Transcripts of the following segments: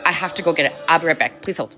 I have to go get it. I'll be right back. Please hold.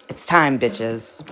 It's time, bitches.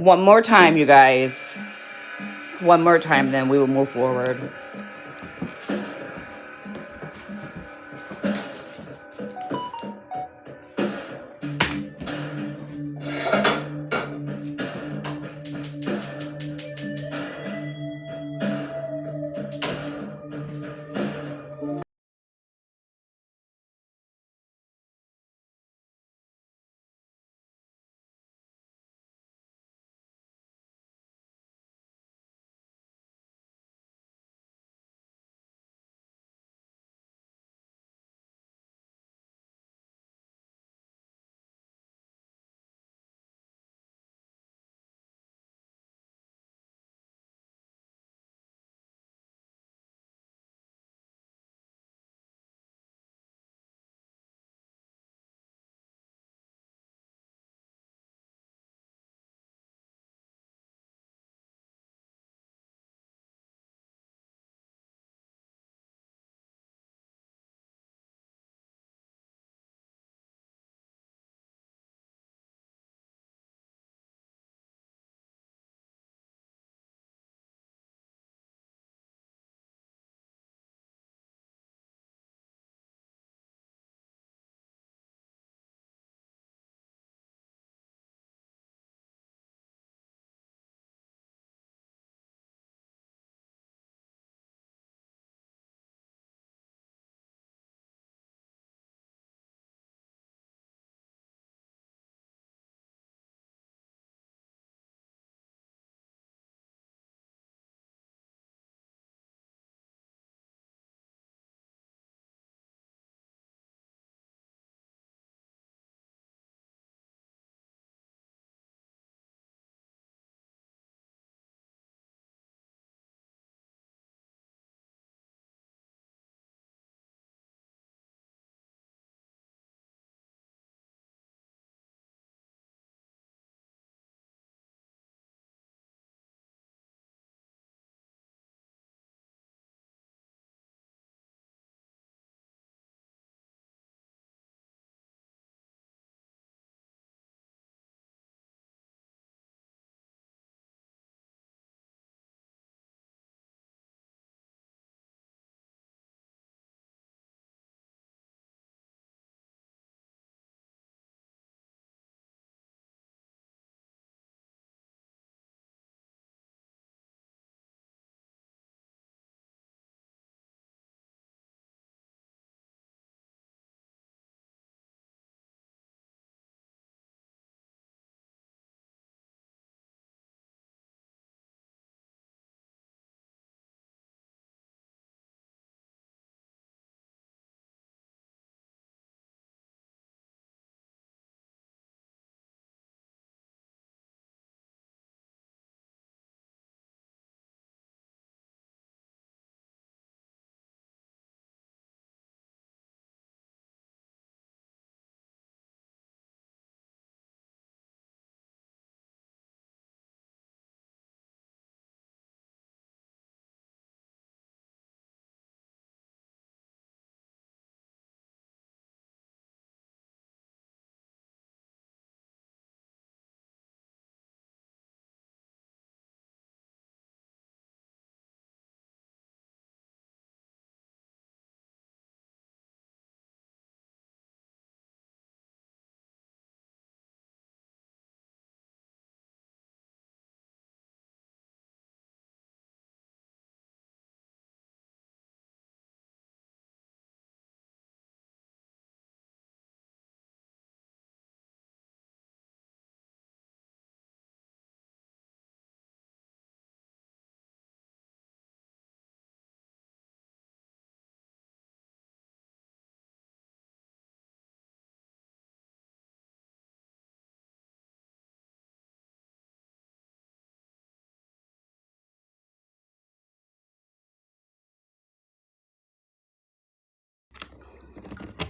One more time, you guys. One more time, then we will move forward.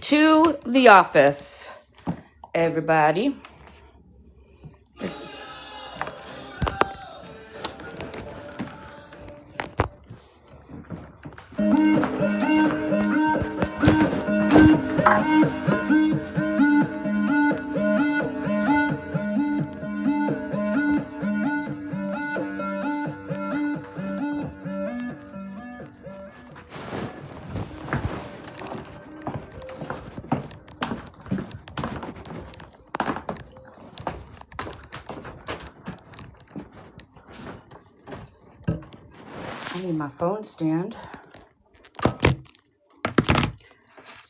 To the office, everybody. I need my phone stand.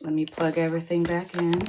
Let me plug everything back in.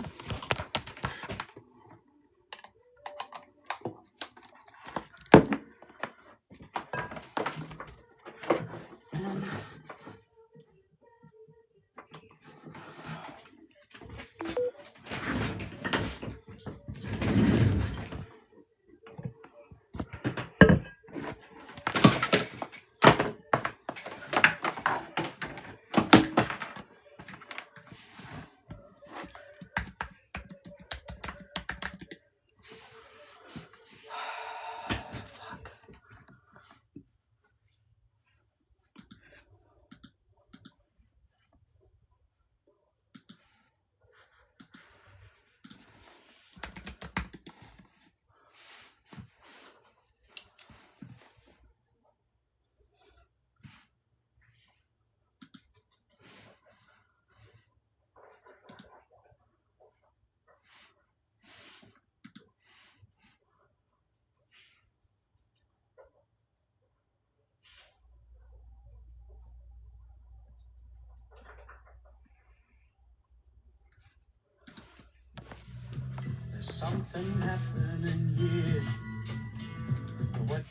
There's something happening here. What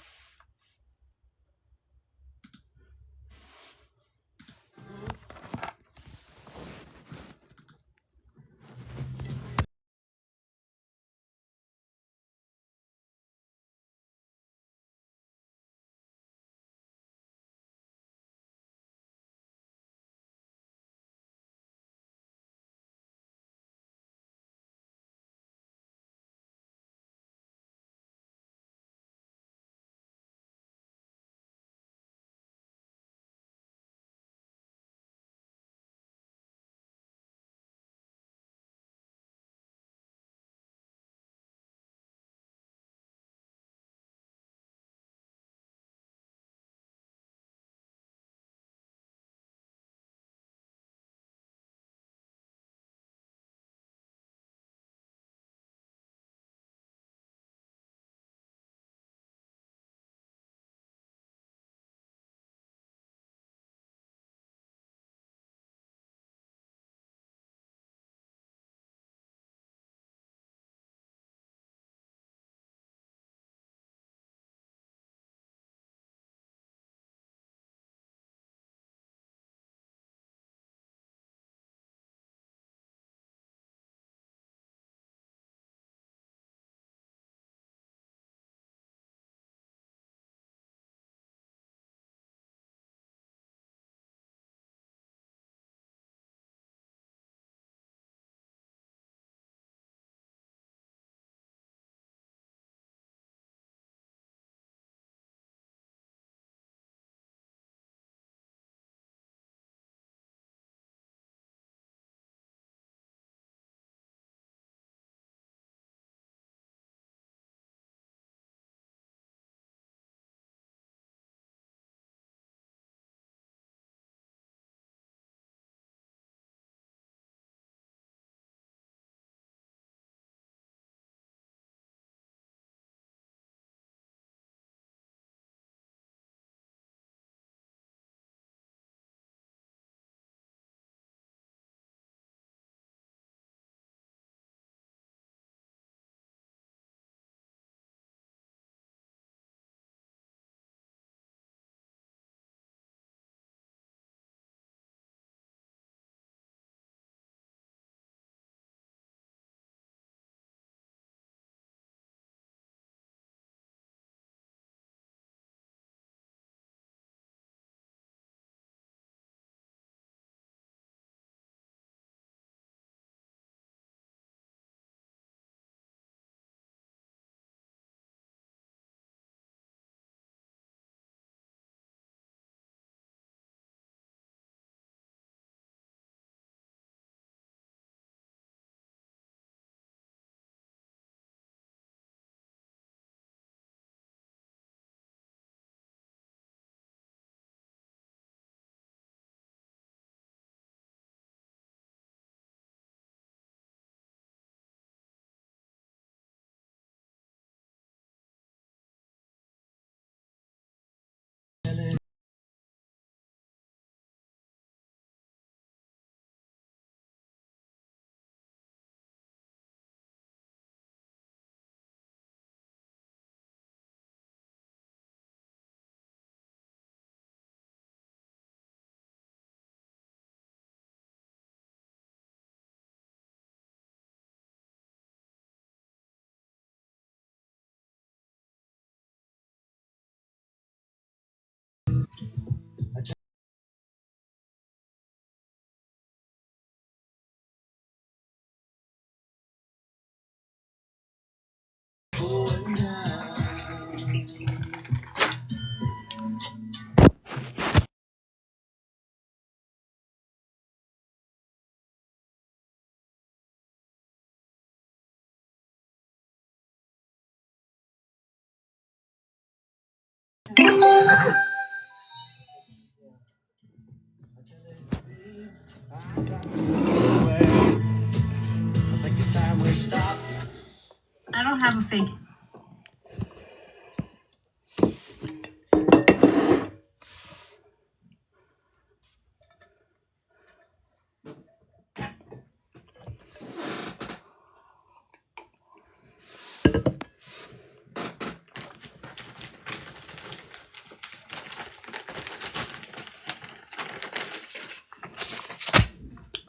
I don't have a fake.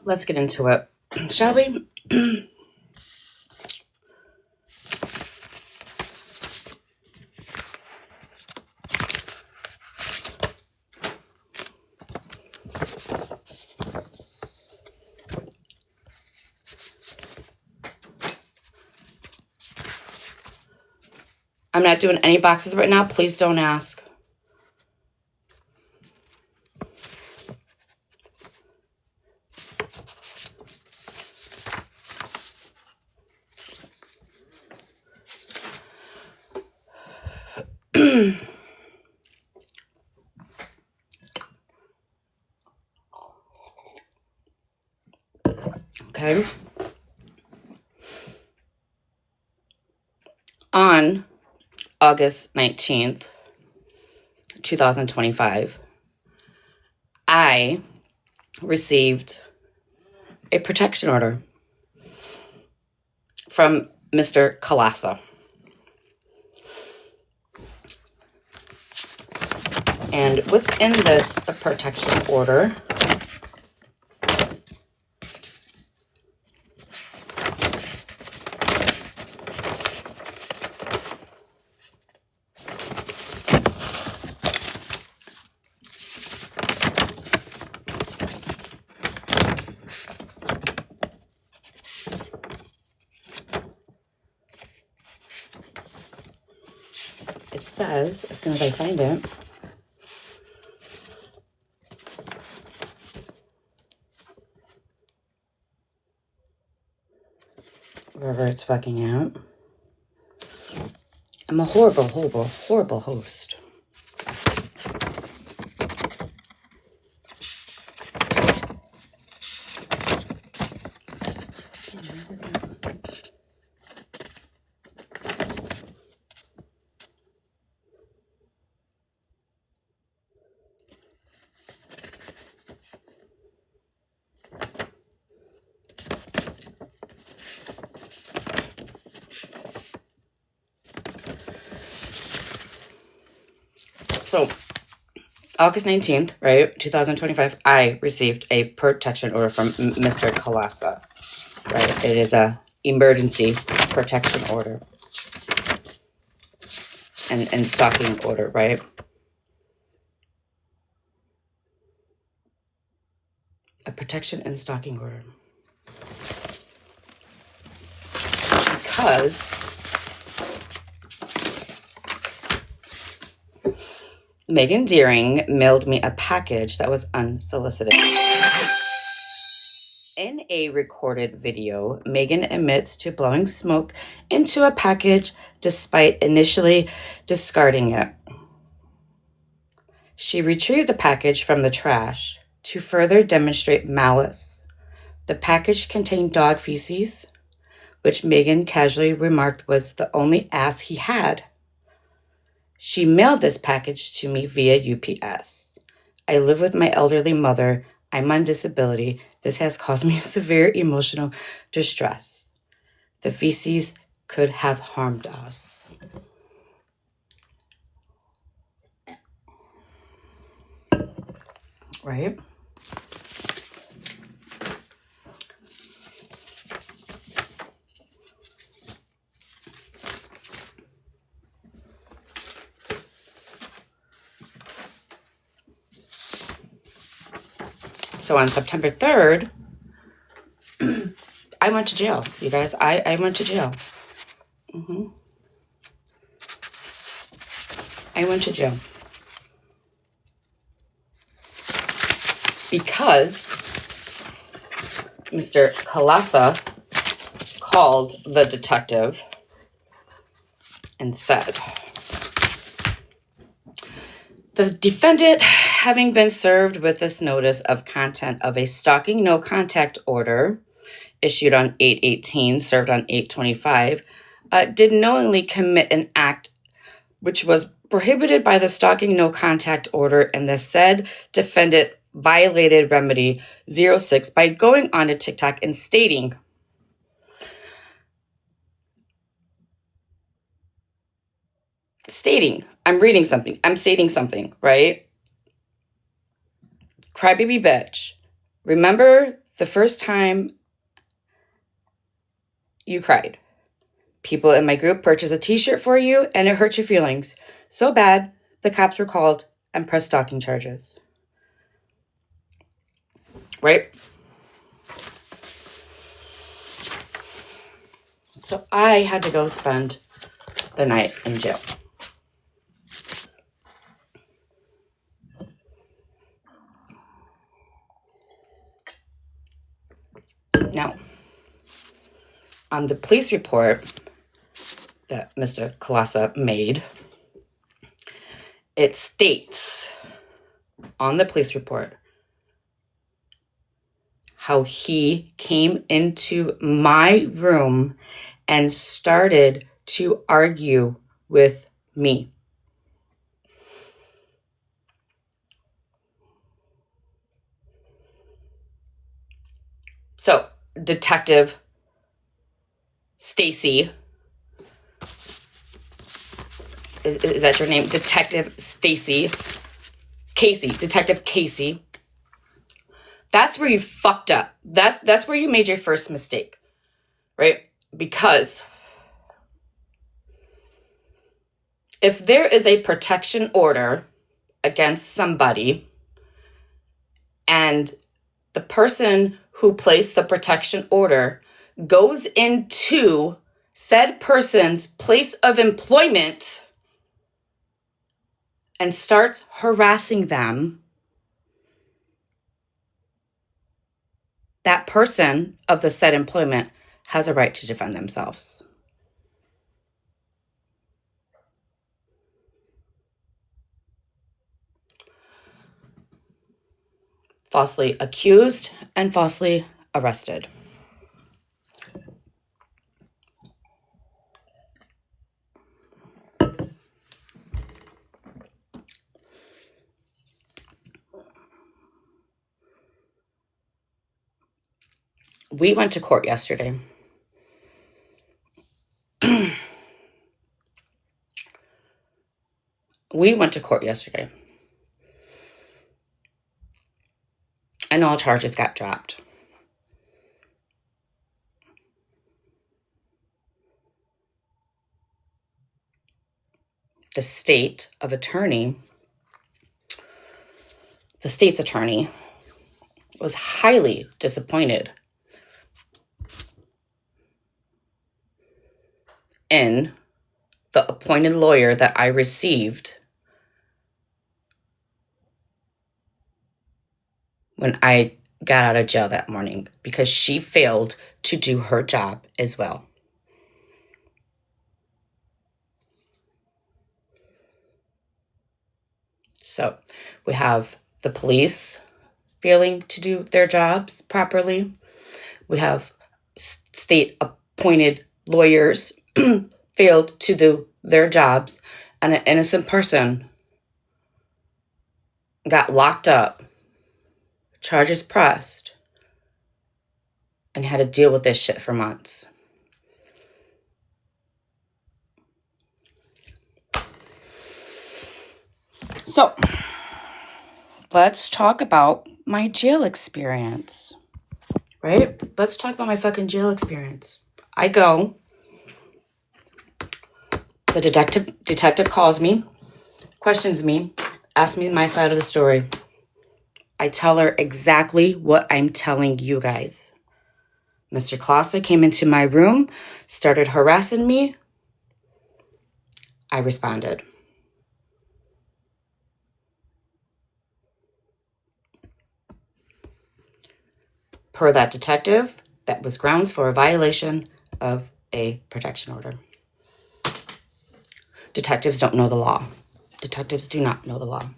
Let's get into it, shall we? I'm not doing any boxes right now. Please don't ask. Okay. On August 19th, 2025, I received a protection order from Mr. Kalasa. And within this protection order, it says, as soon as I find it, wherever it's fucking out. I'm a horrible, horrible, horrible host. So, August 19th, right, 2025, I received a protection order from Mr. Kalasa, right? It is a emergency protection order and stalking order, right? A protection and stalking order. Because Megan Deering mailed me a package that was unsolicited. In a recorded video, Megan admits to blowing smoke into a package despite initially discarding it. She retrieved the package from the trash to further demonstrate malice. The package contained dog feces, which Megan casually remarked was the only ass he had. She mailed this package to me via UPS. I live with my elderly mother. I'm on disability. This has caused me severe emotional distress. The feces could have harmed us. Right? So on September 3rd, I went to jail, you guys. I went to jail. I went to jail. Because Mr. Kalasa called the detective and said, the defendant, having been served with this notice of content of a stalking no contact order issued on 8/18, served on 8/25, did knowingly commit an act which was prohibited by the stalking no contact order, and the said defendant violated remedy 06 by going on to TikTok and stating, I'm stating something, right? Crybaby bitch. Remember the first time you cried? People in my group purchased a t-shirt for you and it hurt your feelings. So bad, the cops were called and pressed stalking charges. Right? So I had to go spend the night in jail. Now, on the police report that Mr. Kalasa made, it states on the police report how he came into my room and started to argue with me. So, Detective Stacy, is that your name? Detective Stacy, Detective Casey. That's where you fucked up. That's where you made your first mistake, right? Because if there is a protection order against somebody and the person who placed the protection order goes into said person's place of employment and starts harassing them, that person of the said employment has a right to defend themselves. Falsely accused and falsely arrested. We went to court yesterday. And all charges got dropped. The state's attorney was highly disappointed in the appointed lawyer that I received when I got out of jail that morning, because she failed to do her job as well. So we have the police failing to do their jobs properly. We have state appointed lawyers failed to do their jobs, and an innocent person got locked up, charges pressed, and had to deal with this shit for months. So, let's talk about my jail experience, right? Let's talk about my fucking jail experience. I go, the detective calls me, questions me, asks me my side of the story. I tell her exactly what I'm telling you guys. Mr. Klasa came into my room, started harassing me. I responded. Per that detective, that was grounds for a violation of a protection order. Detectives don't know the law. Detectives do not know the law.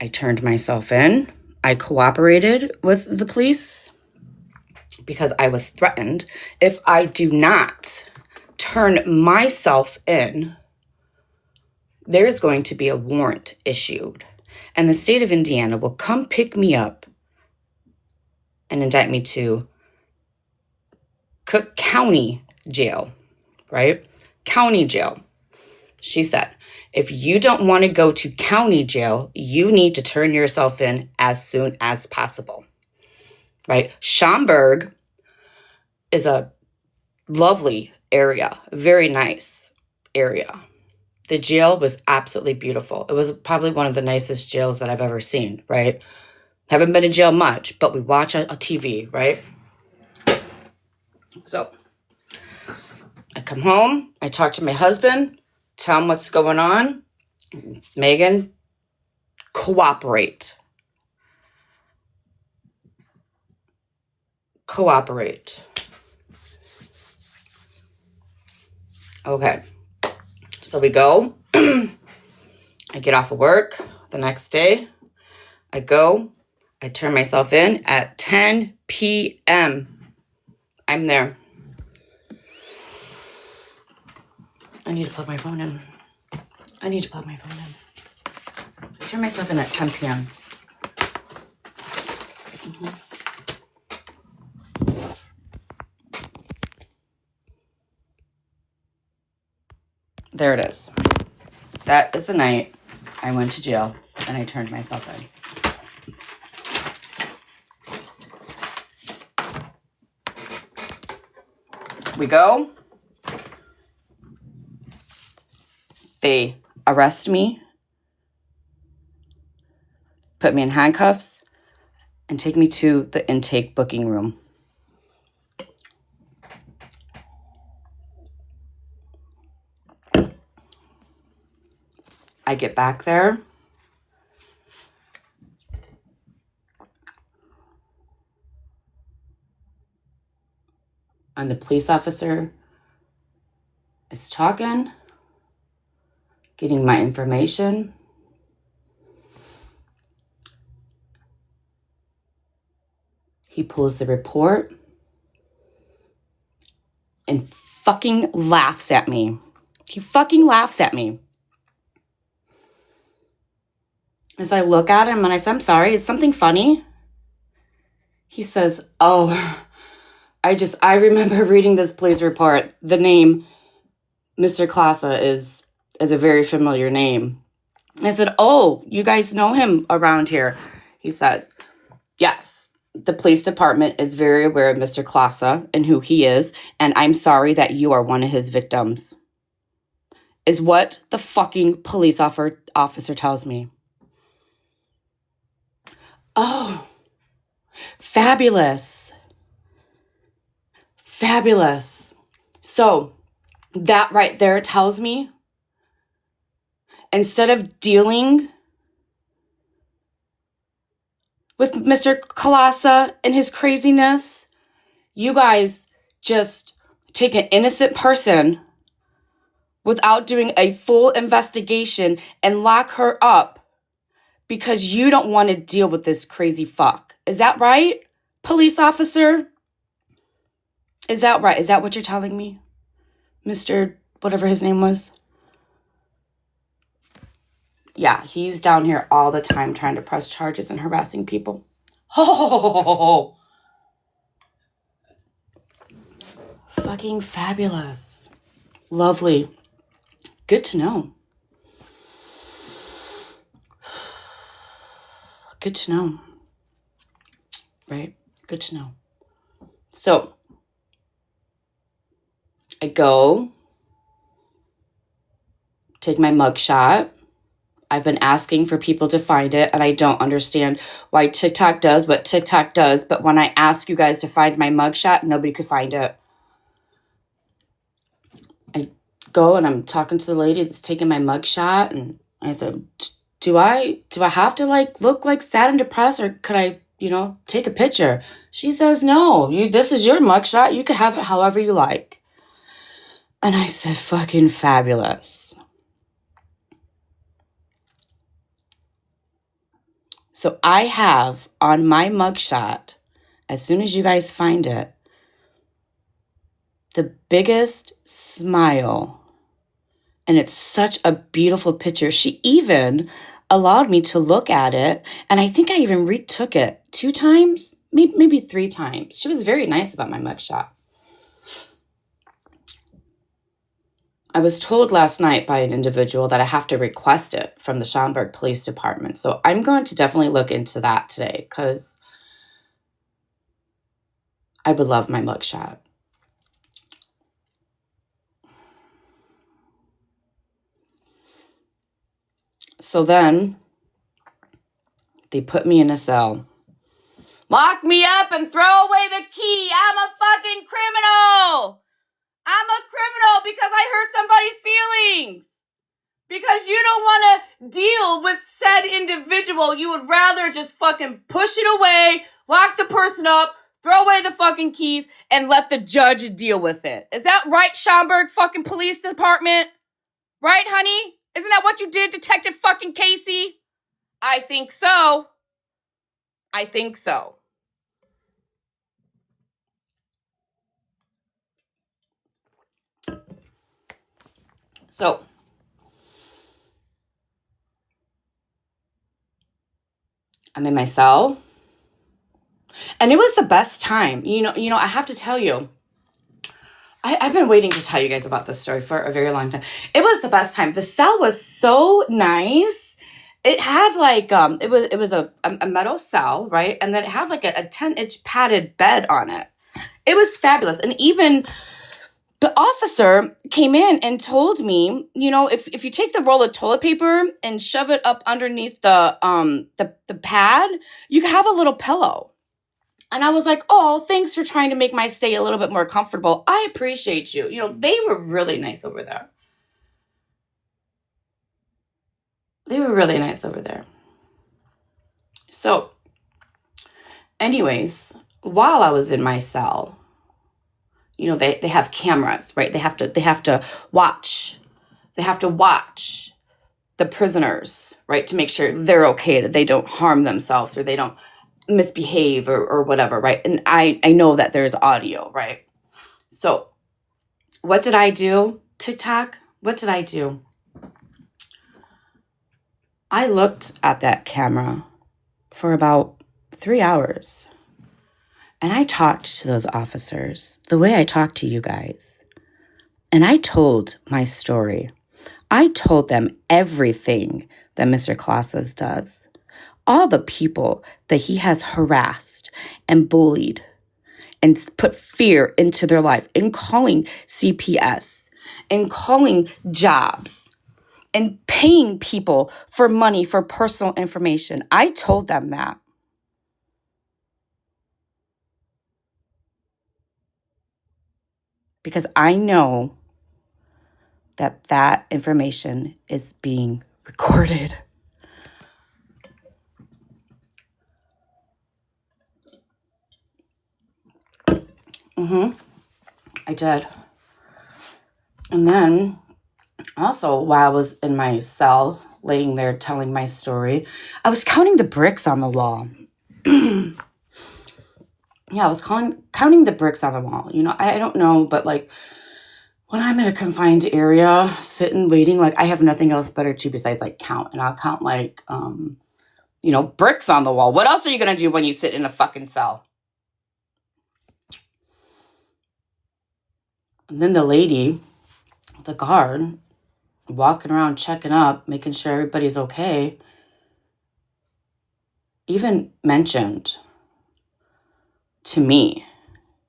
I turned myself in. I cooperated with the police because I was threatened. If I do not turn myself in, there's going to be a warrant issued. And the state of Indiana will come pick me up and indict me to Cook County Jail, right? County jail. She said, if you don't want to go to county jail, you need to turn yourself in as soon as possible, right? Schaumburg is a lovely area, very nice area. The jail was absolutely beautiful. It was probably one of the nicest jails that I've ever seen, right? Haven't been in jail much, but we watch a TV, right? So I come home, I talk to my husband, tell him what's going on. Megan, cooperate. Cooperate. Okay. So we go. I get off of work the next day. I go. I turn myself in at 10 p.m. I'm there. I need to plug my phone in. Turn myself in at 10 p.m. There it is. That is the night I went to jail and I turned myself in. We go. They arrest me, put me in handcuffs, and take me to the intake booking room. I get back there. And the police officer is talking, getting my information. He pulls the report and fucking laughs at me. He fucking laughs at me. As I look at him and I say, I'm sorry, is something funny? He says, oh, I remember reading this police report. The name Mr. Klasa is a very familiar name. I said, oh, you guys know him around here? He says, yes, the police department is very aware of Mr. Klasa and who he is, and I'm sorry that you are one of his victims. Is what the fucking police officer tells me. Oh, fabulous. Fabulous. So that right there tells me instead of dealing with Mr. Kalasa and his craziness, you guys just take an innocent person without doing a full investigation and lock her up because you don't want to deal with this crazy fuck. Is that right, police officer? Is that right? Is that what you're telling me? Mr. whatever his name was? Yeah, he's down here all the time trying to press charges and harassing people. Oh, fucking fabulous. Lovely. Good to know. Good to know. Right? Good to know. So, I go, take my mugshot. I've been asking for people to find it, and I don't understand why TikTok does what TikTok does. But when I ask you guys to find my mugshot, nobody could find it. I go and I'm talking to the lady that's taking my mugshot, and I said, "Do I have to like look like sad and depressed, or could I, take a picture?" She says, "No, this is your mugshot. You can have it however you like." And I said, "Fucking fabulous." So I have on my mugshot, as soon as you guys find it, the biggest smile. And it's such a beautiful picture. She even allowed me to look at it. And I think I even retook it 2 times, maybe 3 times. She was very nice about my mugshot. I was told last night by an individual that I have to request it from the Schaumburg Police Department. So I'm going to definitely look into that today because I would love my mugshot. So then they put me in a cell. Lock me up and throw away the key. I'm a fucking criminal. I'm a criminal because I hurt somebody's feelings. Because you don't want to deal with said individual. You would rather just fucking push it away, lock the person up, throw away the fucking keys, and let the judge deal with it. Is that right, Schaumburg fucking Police Department? Right, honey? Isn't that what you did, Detective fucking Casey? I think so. I think so. So, I'm in my cell. And it was the best time. I have to tell you, I've been waiting to tell you guys about this story for a very long time. It was the best time. The cell was so nice. It had like it was a metal cell, right? And then it had like a 10-inch padded bed on it. It was fabulous. And even the officer came in and told me, if you take the roll of toilet paper and shove it up underneath the pad, you can have a little pillow. And I was like, "Oh, thanks for trying to make my stay a little bit more comfortable. I appreciate you." They were really nice over there. They were really nice over there. So, anyways, while I was in my cell, they have cameras, right? They have to watch. They have to watch the prisoners, right, to make sure they're okay, that they don't harm themselves or they don't misbehave or whatever, right? And I know that there's audio, right? So, what did I do? TikTok? What did I do? I looked at that camera for about 3 hours. And I talked to those officers the way I talk to you guys. And I told my story. I told them everything that Mr. Clauses does. All the people that he has harassed and bullied and put fear into their life, and calling CPS and calling jobs and paying people for money for personal information. I told them that. Because I know that information is being recorded. I did. And then also, while I was in my cell, laying there telling my story, I was counting the bricks on the wall. Yeah, I was counting the bricks on the wall. I don't know, but like when I'm in a confined area, sitting, waiting, like I have nothing else better to besides like count. And I'll count like, bricks on the wall. What else are you going to do when you sit in a fucking cell? And then the lady, the guard, walking around checking up, making sure everybody's okay, even mentioned to me.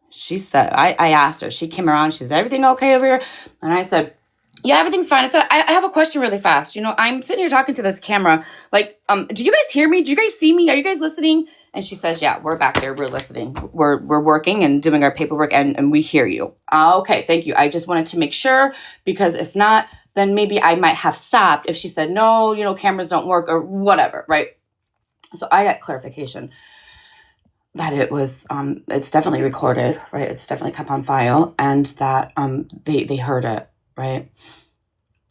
She said, I asked her, she came around, she said, "Everything okay over here?" And I said, Yeah, everything's fine. I said, I have a question really fast. I'm sitting here talking to this camera. Like, do you guys hear me? Do you guys see me? Are you guys listening? And she says, yeah, we're back there. We're listening. We're working and doing our paperwork, and we hear you. Okay, thank you. I just wanted to make sure, because if not, then maybe I might have stopped if she said, no, cameras don't work or whatever, right? So I got clarification that it's definitely recorded, right? It's definitely kept on file, and that they heard it, right?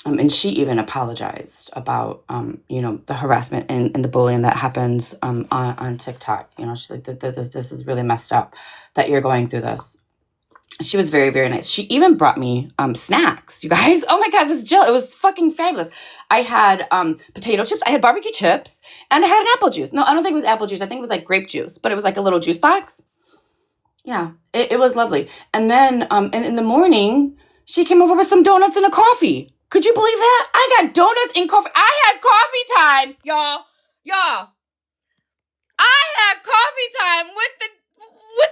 And she even apologized about, the harassment and the bullying that happens on TikTok. She's like, this is really messed up that you're going through this. She was very, very nice. She even brought me snacks, you guys. Oh my God, this Jill, it was fucking fabulous. I had potato chips, I had barbecue chips, and I had an apple juice. No, I don't think it was apple juice. I think it was like grape juice, but it was like a little juice box. Yeah, it was lovely. And then in the morning, she came over with some donuts and a coffee. Could you believe that? I got donuts and coffee. I had coffee time, y'all. Y'all. I had coffee time with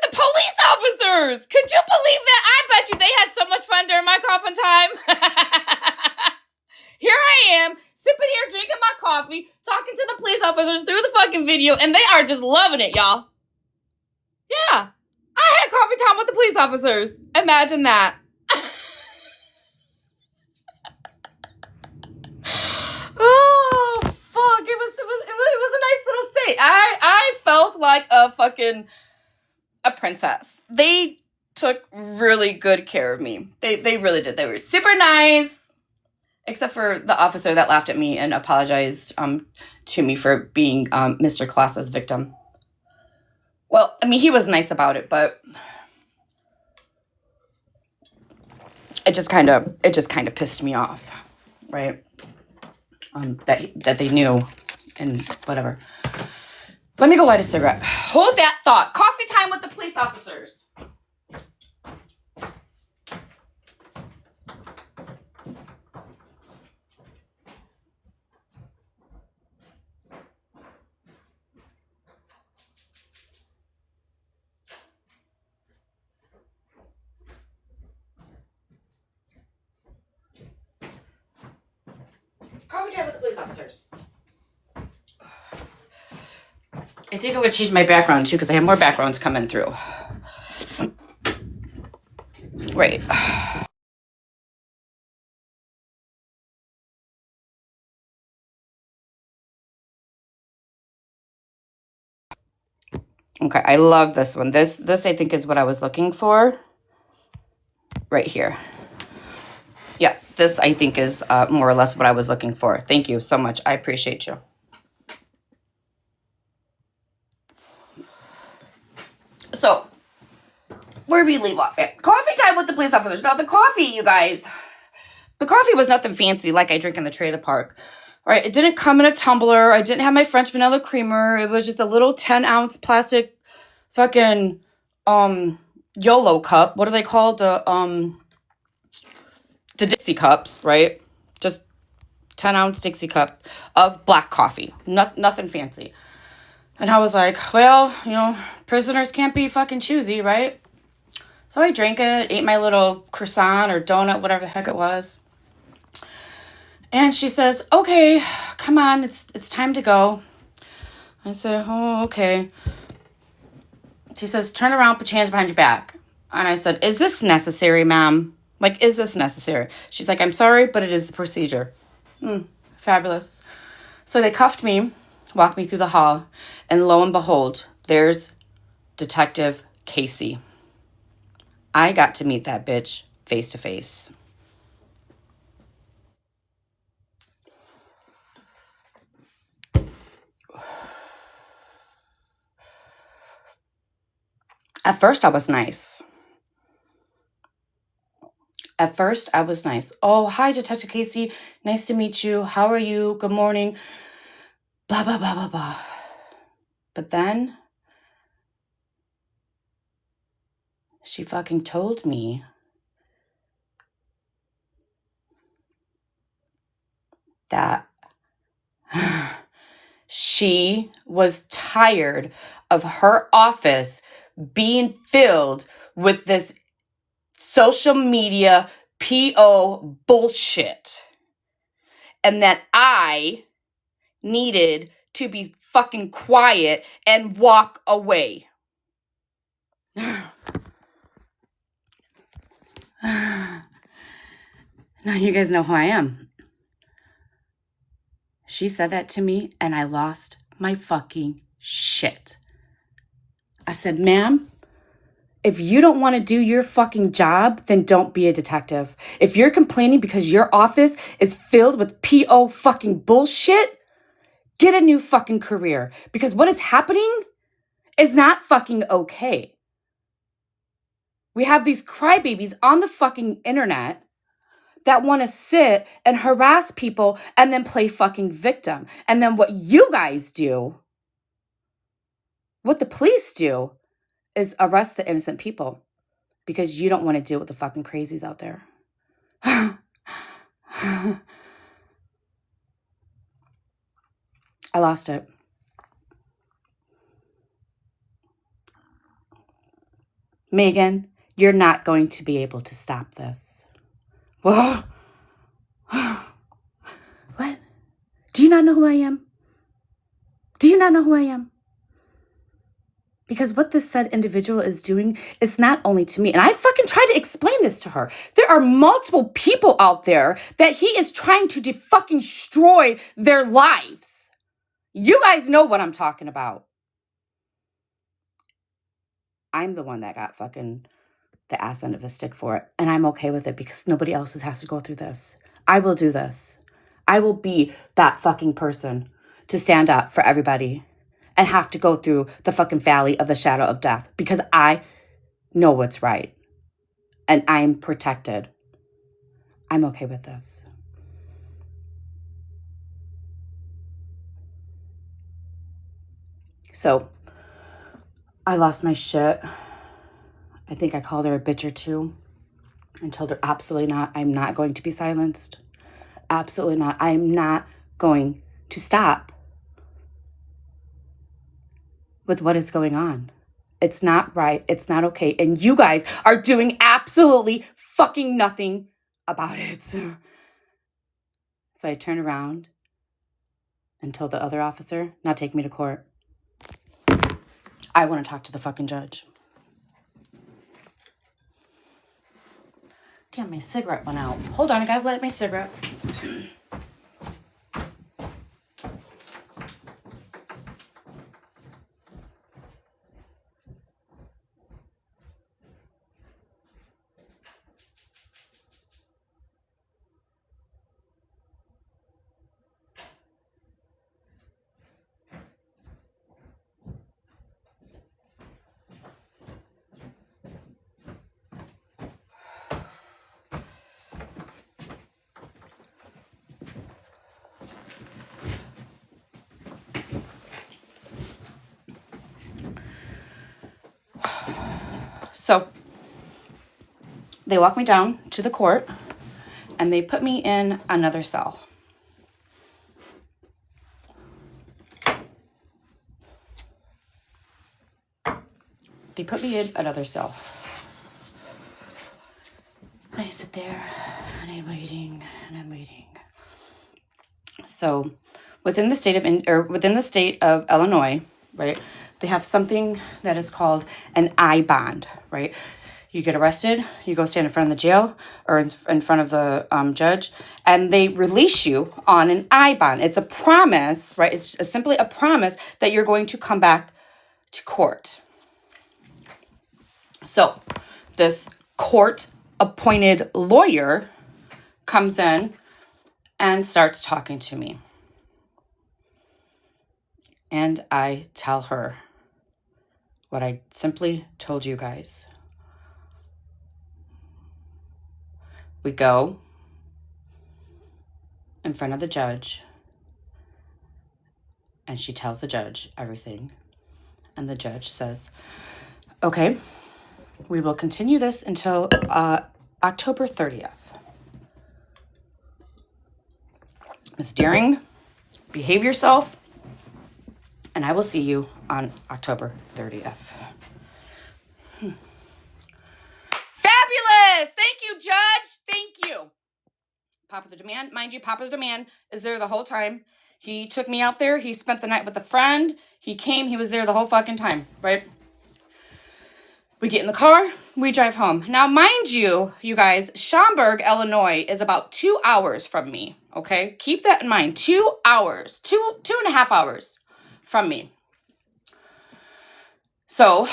the police officers. Could you believe that? I bet you they had so much fun during my coffin time. Here I am, sipping here, drinking my coffee, talking to the police officers through the fucking video, and they are just loving it, y'all. Yeah. I had coffee time with the police officers. Imagine that. Oh fuck! It was a nice little state. I felt like a princess. They took really good care of me. They really did. They were super nice, except for the officer that laughed at me and apologized to me for being Mr. Claus's victim. Well, I mean, he was nice about it, but it just kind of pissed me off, right? That they knew, and whatever. Let me go light a cigarette. Hold that thought. Coffee time with the police officers. Coffee time with the police officers. I think I'm going to change my background too, because I have more backgrounds coming through. Right. Okay, I love this one. This I think is what I was looking for. Right here. Yes, this I think is more or less what I was looking for. Thank you so much. I appreciate you. So, where do we leave off at? Coffee time with the police officers. Now, the coffee, you guys. The coffee was nothing fancy like I drink in the trailer park. Right? It didn't come in a tumbler. I didn't have my French vanilla creamer. It was just a little 10-ounce plastic fucking YOLO cup. What are they called? The Dixie cups, right? Just 10-ounce Dixie cup of black coffee. Nothing fancy. And I was like, well, prisoners can't be fucking choosy, right? So I drank it, ate my little croissant or donut, whatever the heck it was. And she says, okay, come on, it's time to go. I said, oh, okay. She says, turn around, put your hands behind your back. And I said, is this necessary, ma'am? Like, is this necessary? She's like, I'm sorry, but it is the procedure. Fabulous. So they cuffed me, walked me through the hall, and lo and behold, there's Detective Casey. I got to meet that bitch face to face. At first, I was nice. Oh, hi, Detective Casey. Nice to meet you. How are you? Good morning. Blah, blah, blah, blah, blah. But then she fucking told me that she was tired of her office being filled with this social media PO bullshit. And that I needed to be fucking quiet and walk away. Now you guys know who I am. She said that to me and I lost my fucking shit. I said, ma'am, if you don't want to do your fucking job, then don't be a detective. If you're complaining because your office is filled with PO fucking bullshit, get a new fucking career. Because what is happening is not fucking okay. We have these crybabies on the fucking internet that want to sit and harass people and then play fucking victim. And then what you guys do, what the police do, is arrest the innocent people because you don't want to deal with the fucking crazies out there. I lost it. Megan, you're not going to be able to stop this. What? Do you not know who I am? Do you not know who I am? Because what this said individual is doing is not only to me. And I fucking tried to explain this to her. There are multiple people out there that he is trying to fucking destroy their lives. You guys know what I'm talking about. I'm the one that got fucking the ass end of the stick for it. And I'm okay with it because nobody else has to go through this. I will do this. I will be that fucking person to stand up for everybody and have to go through the fucking valley of the shadow of death because I know what's right and I'm protected. I'm okay with this. So I lost my shit. I think I called her a bitch or two and told her absolutely not. I'm not going to be silenced. Absolutely not. I'm not going to stop with what is going on. It's not right. It's not okay. And you guys are doing absolutely fucking nothing about it. So I turned around and told the other officer, now take me to court. I want to talk to the fucking judge. Damn, my cigarette went out. Hold on, I gotta light my cigarette. So they walk me down to the court and they put me in another cell. They put me in another cell. And I sit there and I'm waiting and I'm waiting. So within the state of Illinois, right, they have something that is called an I bond, right? You get arrested, you go stand in front of the jail or in front of the judge, and they release you on an I bond. It's a promise, right? It's simply a promise that you're going to come back to court. So this court-appointed lawyer comes in and starts talking to me. And I tell her what I simply told you guys. We go in front of the judge, and she tells the judge everything. And the judge says, okay, we will continue this until October 30th. Ms. Deering, behave yourself, and I will see you on October 30th. Fabulous! Thank you, Judge. Thank you, Popular Demand. Mind you, Popular Demand is there the whole time. He took me out there. He spent the night with a friend. He came. He was there the whole fucking time, right? We get in the car. We drive home. Now, mind you, you guys, Schaumburg, Illinois is about 2 hours from me, okay? Keep that in mind. 2 hours. Two and a half hours from me. So,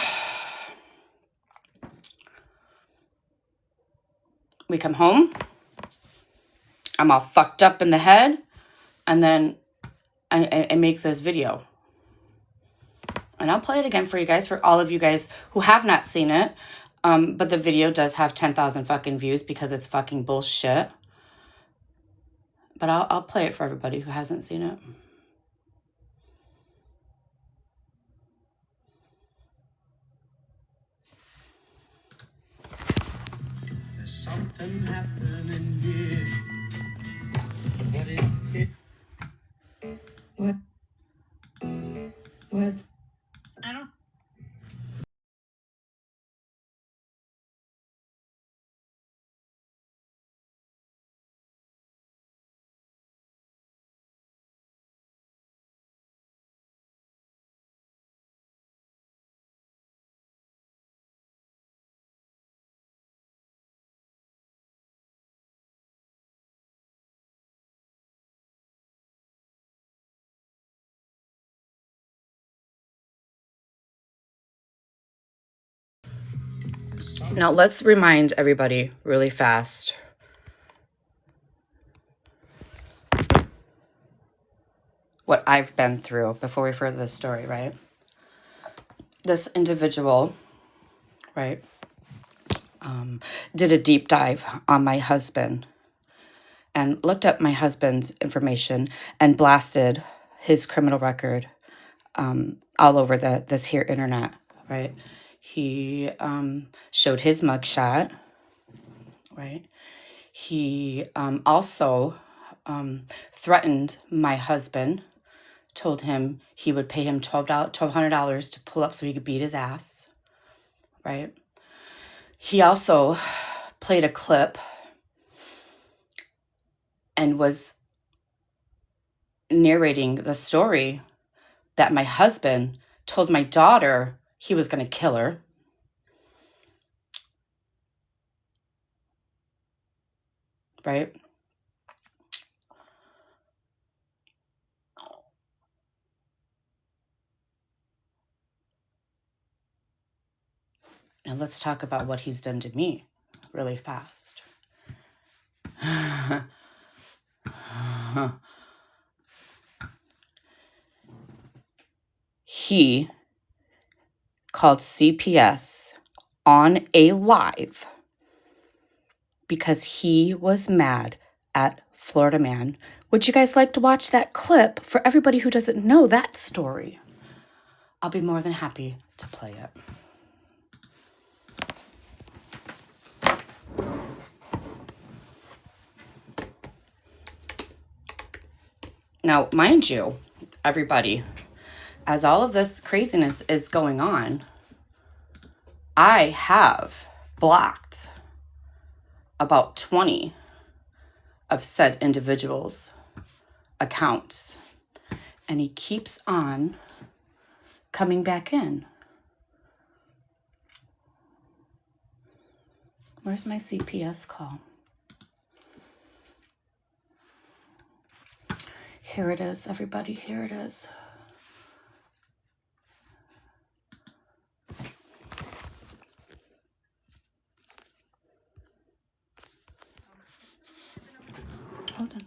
we come home. I'm all fucked up in the head. And then I make this video. And I'll play it again for you guys, for all of you guys who have not seen it. But the video does have 10,000 fucking views because it's fucking bullshit. But I'll play it for everybody who hasn't seen it. There's something happening here. What is it? What? I don't. Now let's remind everybody really fast what I've been through before we further the story, right? This individual, right, did a deep dive on my husband and looked up my husband's information and blasted his criminal record all over this here internet, right? He showed his mugshot, right? He also threatened my husband, told him he would pay him $1,200 to pull up so he could beat his ass, right? He also played a clip and was narrating the story that my husband told my daughter he was going to kill her. Right? And let's talk about what he's done to me really fast. He called CPS on a live because he was mad at Florida Man. Would you guys like to watch that clip for everybody who doesn't know that story? I'll be more than happy to play it. Now, mind you, everybody, as all of this craziness is going on, I have blocked about 20 of said individuals' accounts, and he keeps on coming back in. Where's my CPS call? Here it is, everybody. Here it is. Hold on.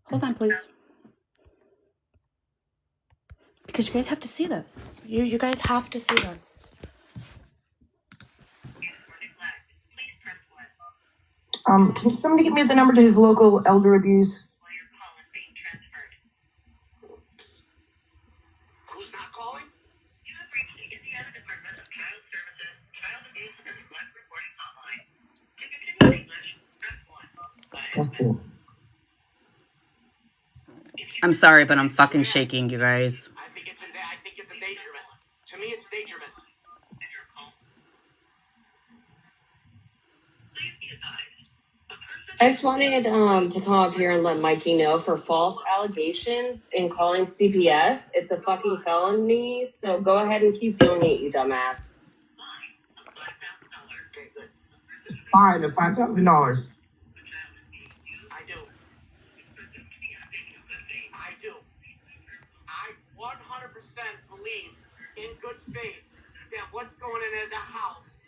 Hold on, please. Because you guys have to see this. You guys have to see this. Can somebody give me the number to his local elder abuse? Who's not calling? You have reached the Indiana Department of Child Services Child Abuse and Neglect Reporting Hotline. To continue in English, press 1. That's cool. I'm sorry, but I'm fucking shaking, you guys. I think it's a danger. I just wanted to come up here and let Mikey know for false allegations in calling CPS, it's a fucking felony. So go ahead and keep doing it, you dumbass. Okay, good. Fine, the $5,000. I do. I do. I 100% believe in good faith that what's going in the house.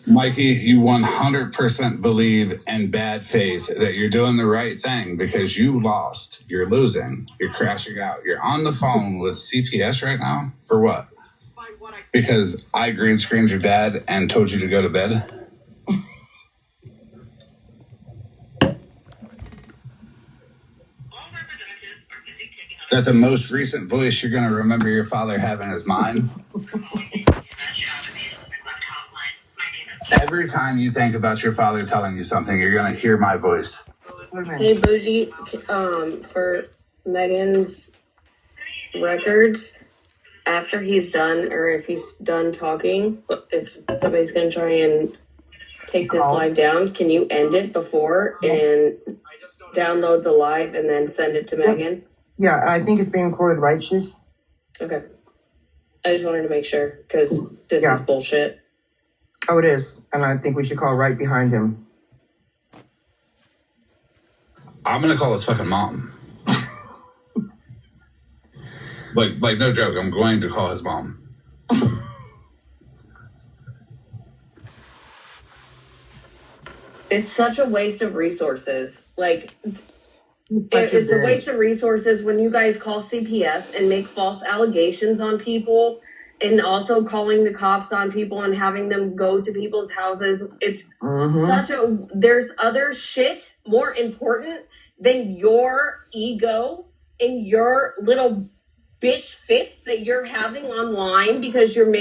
Mikey, you 100% believe in bad faith that you're doing the right thing because you lost. You're losing. You're crashing out. You're on the phone with CPS right now? For what? Because I green screened your dad and told you to go to bed? That's the most recent voice you're going to remember your father having as mine. Every time you think about your father telling you something, you're going to hear my voice. Hey, Bougie, for Megan's records, after he's done, or if he's done talking, if somebody's going to try and take this live down, can you end it before and download the live and then send it to Megan? Yeah, I think it's being recorded, right, Shiz? Okay. I just wanted to make sure, because this is bullshit. Oh, it is. And I think we should call right behind him. I'm going to call his fucking mom. like no joke, I'm going to call his mom. It's such a waste of resources. Like, it's a waste of resources when you guys call CPS and make false allegations on people, and also calling the cops on people and having them go to people's houses. It's there's other shit more important than your ego and your little bitch fits that you're having online because you're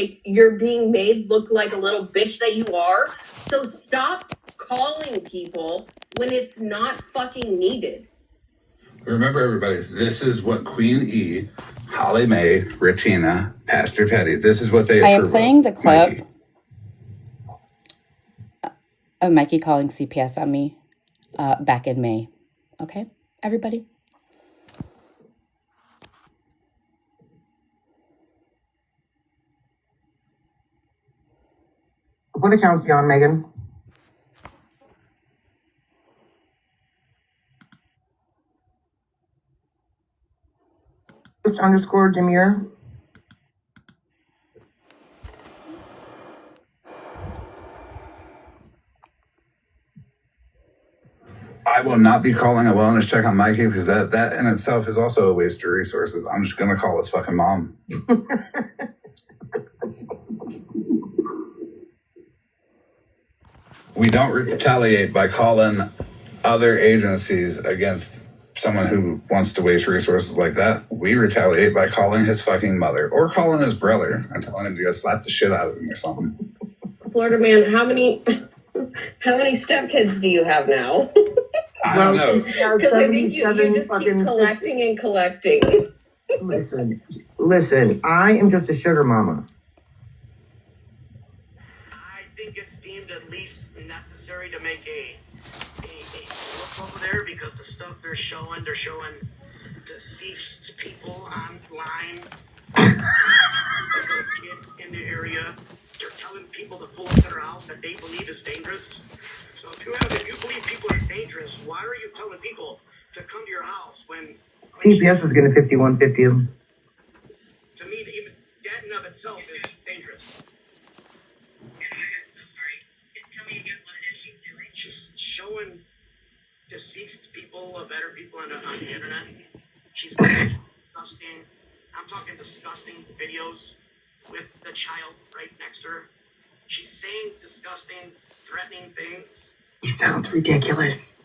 being made look like a little bitch that you are. So stop calling people when it's not fucking needed. Remember, everybody, this is what Queen E, Holly Mae, Regina, Pastor Teddy, this is what they approve. I am playing the clip Mikey. of Mikey calling CPS on me back in May. Okay, everybody? What account's he on, Megan? Just underscore Demure. I will not be calling a wellness check on Mikey because that in itself is also a waste of resources. I'm just going to call his fucking mom. We don't retaliate by calling other agencies against someone who wants to waste resources like that. We retaliate by calling his fucking mother or calling his brother and telling him to go slap the shit out of him or something. Florida man, how many stepkids do you have now? I don't know. Because I think you just keep collecting and collecting. Listen, I am just a sugar mama. I think it's deemed at least necessary to make a look over there because the stuff they're showing deceased people online, kids in the area. They're telling people to pull up to their house that they believe is dangerous. So if you believe people are dangerous, why are you telling people to come to your house when CPS was going to 5150 him? To me, even that in of itself is dangerous. Tell me again what it is she's doing. She's showing deceased people, better people on the internet. She's disgusting. I'm talking disgusting videos with the child right next to her. She's saying disgusting, threatening things. He sounds ridiculous.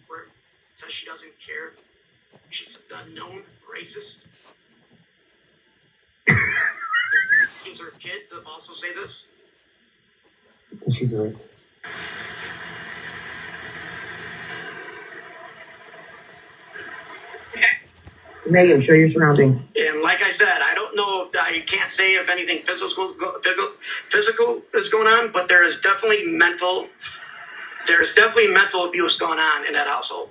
Says she doesn't care. She's a known racist. Is her kid to also say this? Because she's a racist. Megan, show your surrounding. And like I said, I don't know if I can't say if anything physical is going on, but there is definitely mental There's definitely mental abuse going on in that household.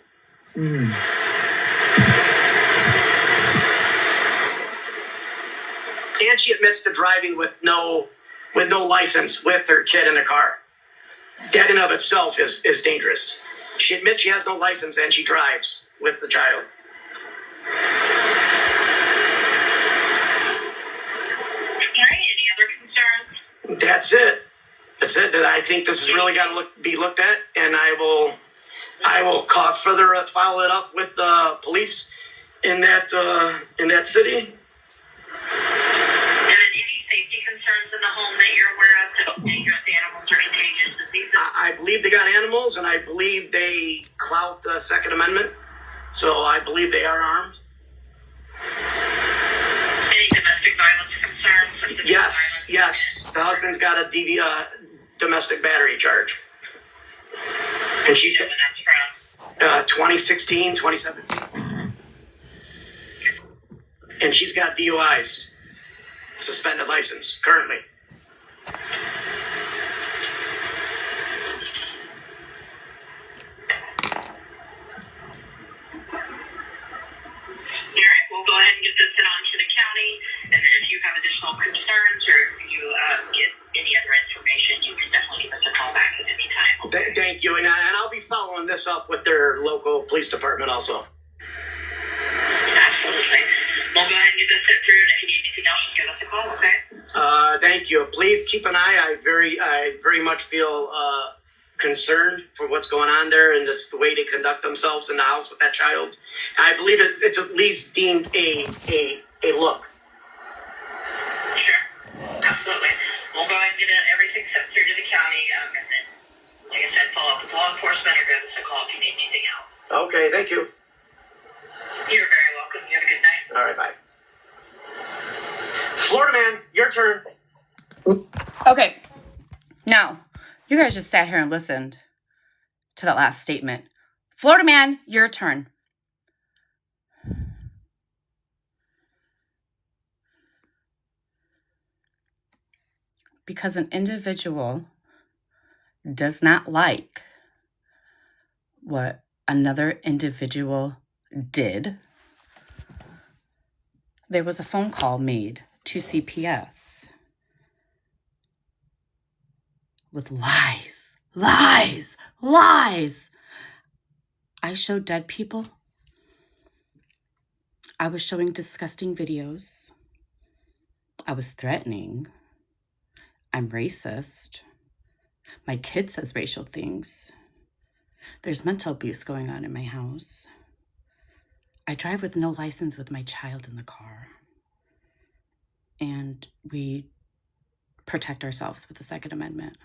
And she admits to driving with no license with her kid in the car. That in of itself is dangerous. She admits she has no license and she drives with the child. Any other concerns? That's it. That I think this has really got to be looked at, and I will follow it up with the police in that city. And then any safety concerns in the home that you're aware of, such as dangerous animals or contagious diseases? I believe they got animals, and I believe they clout the Second Amendment, so I believe they are armed. Any domestic violence concerns? Yes. The husband's got a domestic battery charge. And she's got 2016, 2017. And she's got DUIs. Suspended license, currently. All right, we'll go ahead and get this sent on to the county, and then if you have additional concerns or if you get any other information, you can definitely give us a call back at any time. Okay? Thank you, and I'll be following this up with their local police department also. Absolutely. We'll go ahead and get this sent through, and if you need anything else, give us a call, okay? Thank you. Please keep an eye. I very much feel concerned for what's going on there and the way they conduct themselves in the house with that child. I believe it's at least deemed a look. Sure. Absolutely. We'll go ahead and get everything sent through to the county, and then, like I said, follow up with law enforcement or give us a call if you need anything else. Okay, thank you. You're very welcome. You have a good night. All right, bye. Florida man, your turn. Okay. Now, you guys just sat here and listened to that last statement. Florida man, your turn. Because an individual does not like what another individual did, there was a phone call made to CPS with lies. I showed dead people. I was showing disgusting videos. I was threatening. I'm racist. My kid says racial things. There's mental abuse going on in my house. I drive with no license with my child in the car. And we protect ourselves with the Second Amendment.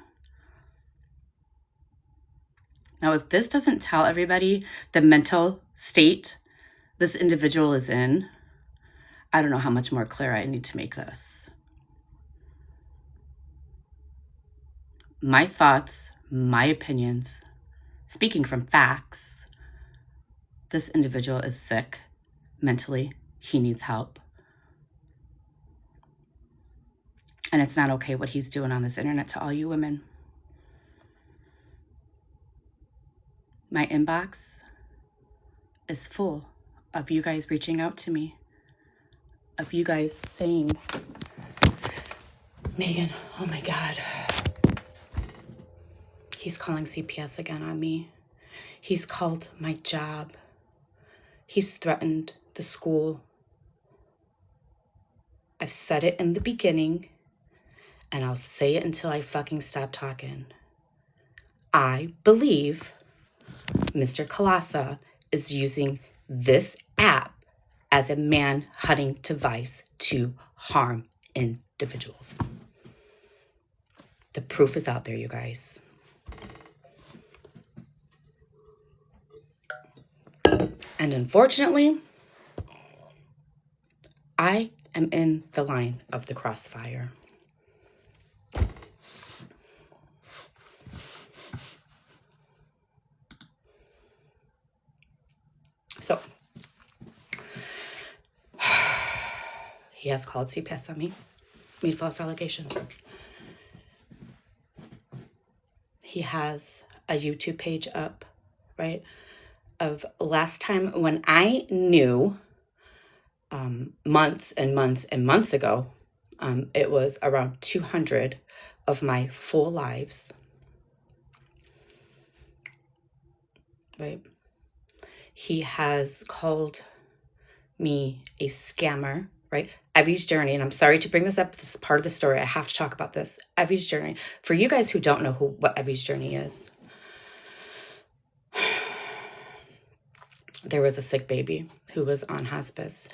Now, if this doesn't tell everybody the mental state this individual is in, I don't know how much more clear I need to make this. My thoughts, my opinions, speaking from facts, this individual is sick mentally. He needs help. And it's not okay what he's doing on this internet to all you women. My inbox is full of you guys reaching out to me, of you guys saying, Megan, oh my God, he's calling CPS again on me. He's called my job. He's threatened the school. I've said it in the beginning, and I'll say it until I fucking stop talking. I believe Mr. Kalasa is using this app as a man-hunting device to harm individuals. The proof is out there, you guys. And unfortunately, I am in the line of the crossfire. So, he has called CPS on me, made false allegations. He has a YouTube page up, right, of last time when I knew, months and months and months ago. It was around 200 of my full lives, right? He has called me a scammer, right? Evie's journey, and I'm sorry to bring this up. This is part of the story. I have to talk about this. Evie's journey. For you guys who don't know what Evie's journey is, there was a sick baby who was on hospice,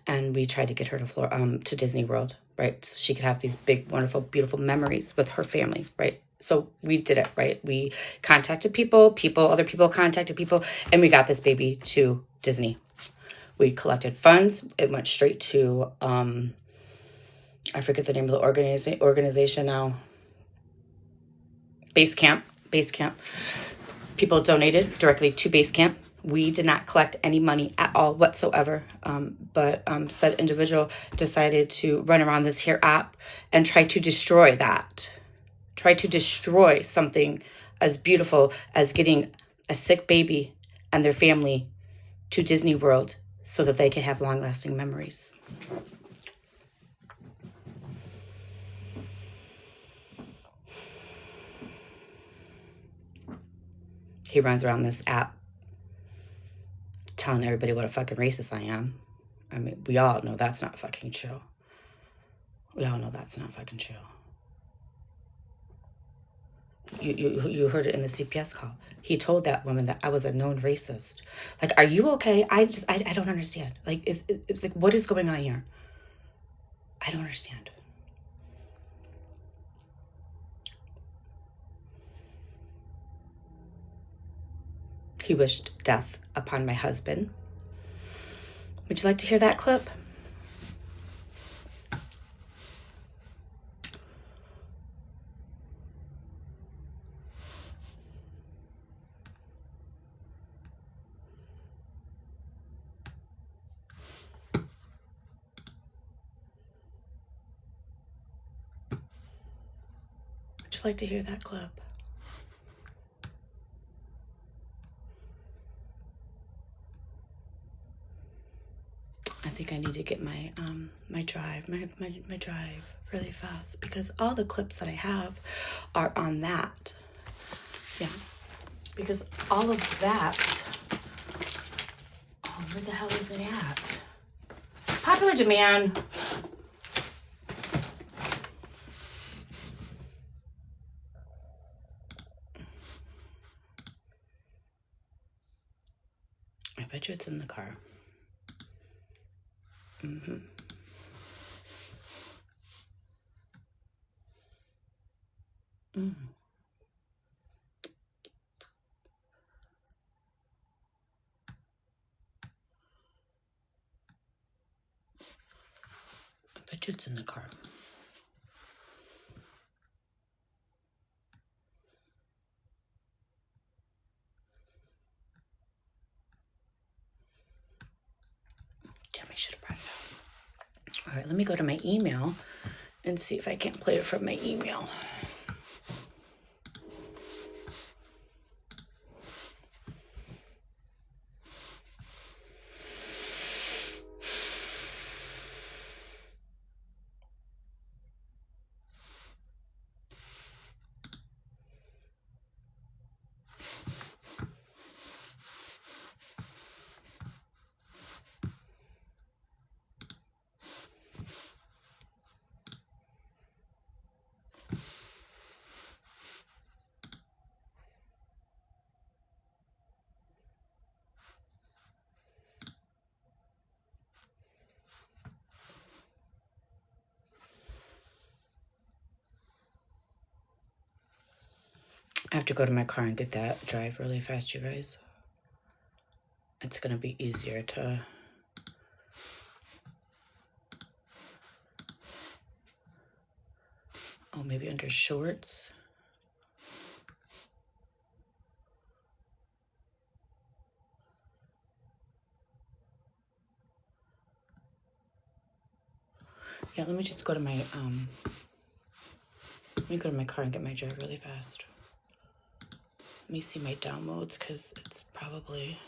and we tried to get her to Disney World, right? So she could have these big, wonderful, beautiful memories with her family, right? So we did it, right? We contacted other people contacted people, and we got this baby to Disney. We collected funds. It went straight to, I forget the name of the organization now. Base Camp. People donated directly to Base Camp. We did not collect any money at all whatsoever. But said individual decided to run around this here app and try to destroy that. Try to destroy something as beautiful as getting a sick baby and their family to Disney World so that they can have long-lasting memories. He runs around this app telling everybody what a fucking racist I am. I mean, we all know that's not fucking true. We all know that's not fucking true. You heard it in the CPS call. He told that woman that I was a known racist. Like, are you okay? I don't understand. Like, it's like, what is going on here? I don't understand. He wished death upon my husband. Would you like to hear that clip? Would you like to hear that clip? I think I need to get my my drive really fast because all the clips that I have are on that. Yeah. Because all of that, where the hell is it at? Popular demand. I bet you it's in the car. Mm-hmm. Mm. I bet you it's in the car. Damn, I should have brought it up. All right, let me go to my email and see if I can't play it from my email. I have to go to my car and get that drive really fast, you guys. It's going to be easier to... Oh, maybe under shorts. Yeah, let me just go to my, let me go to my car and get my drive really fast. Let me see my downloads because it's probably...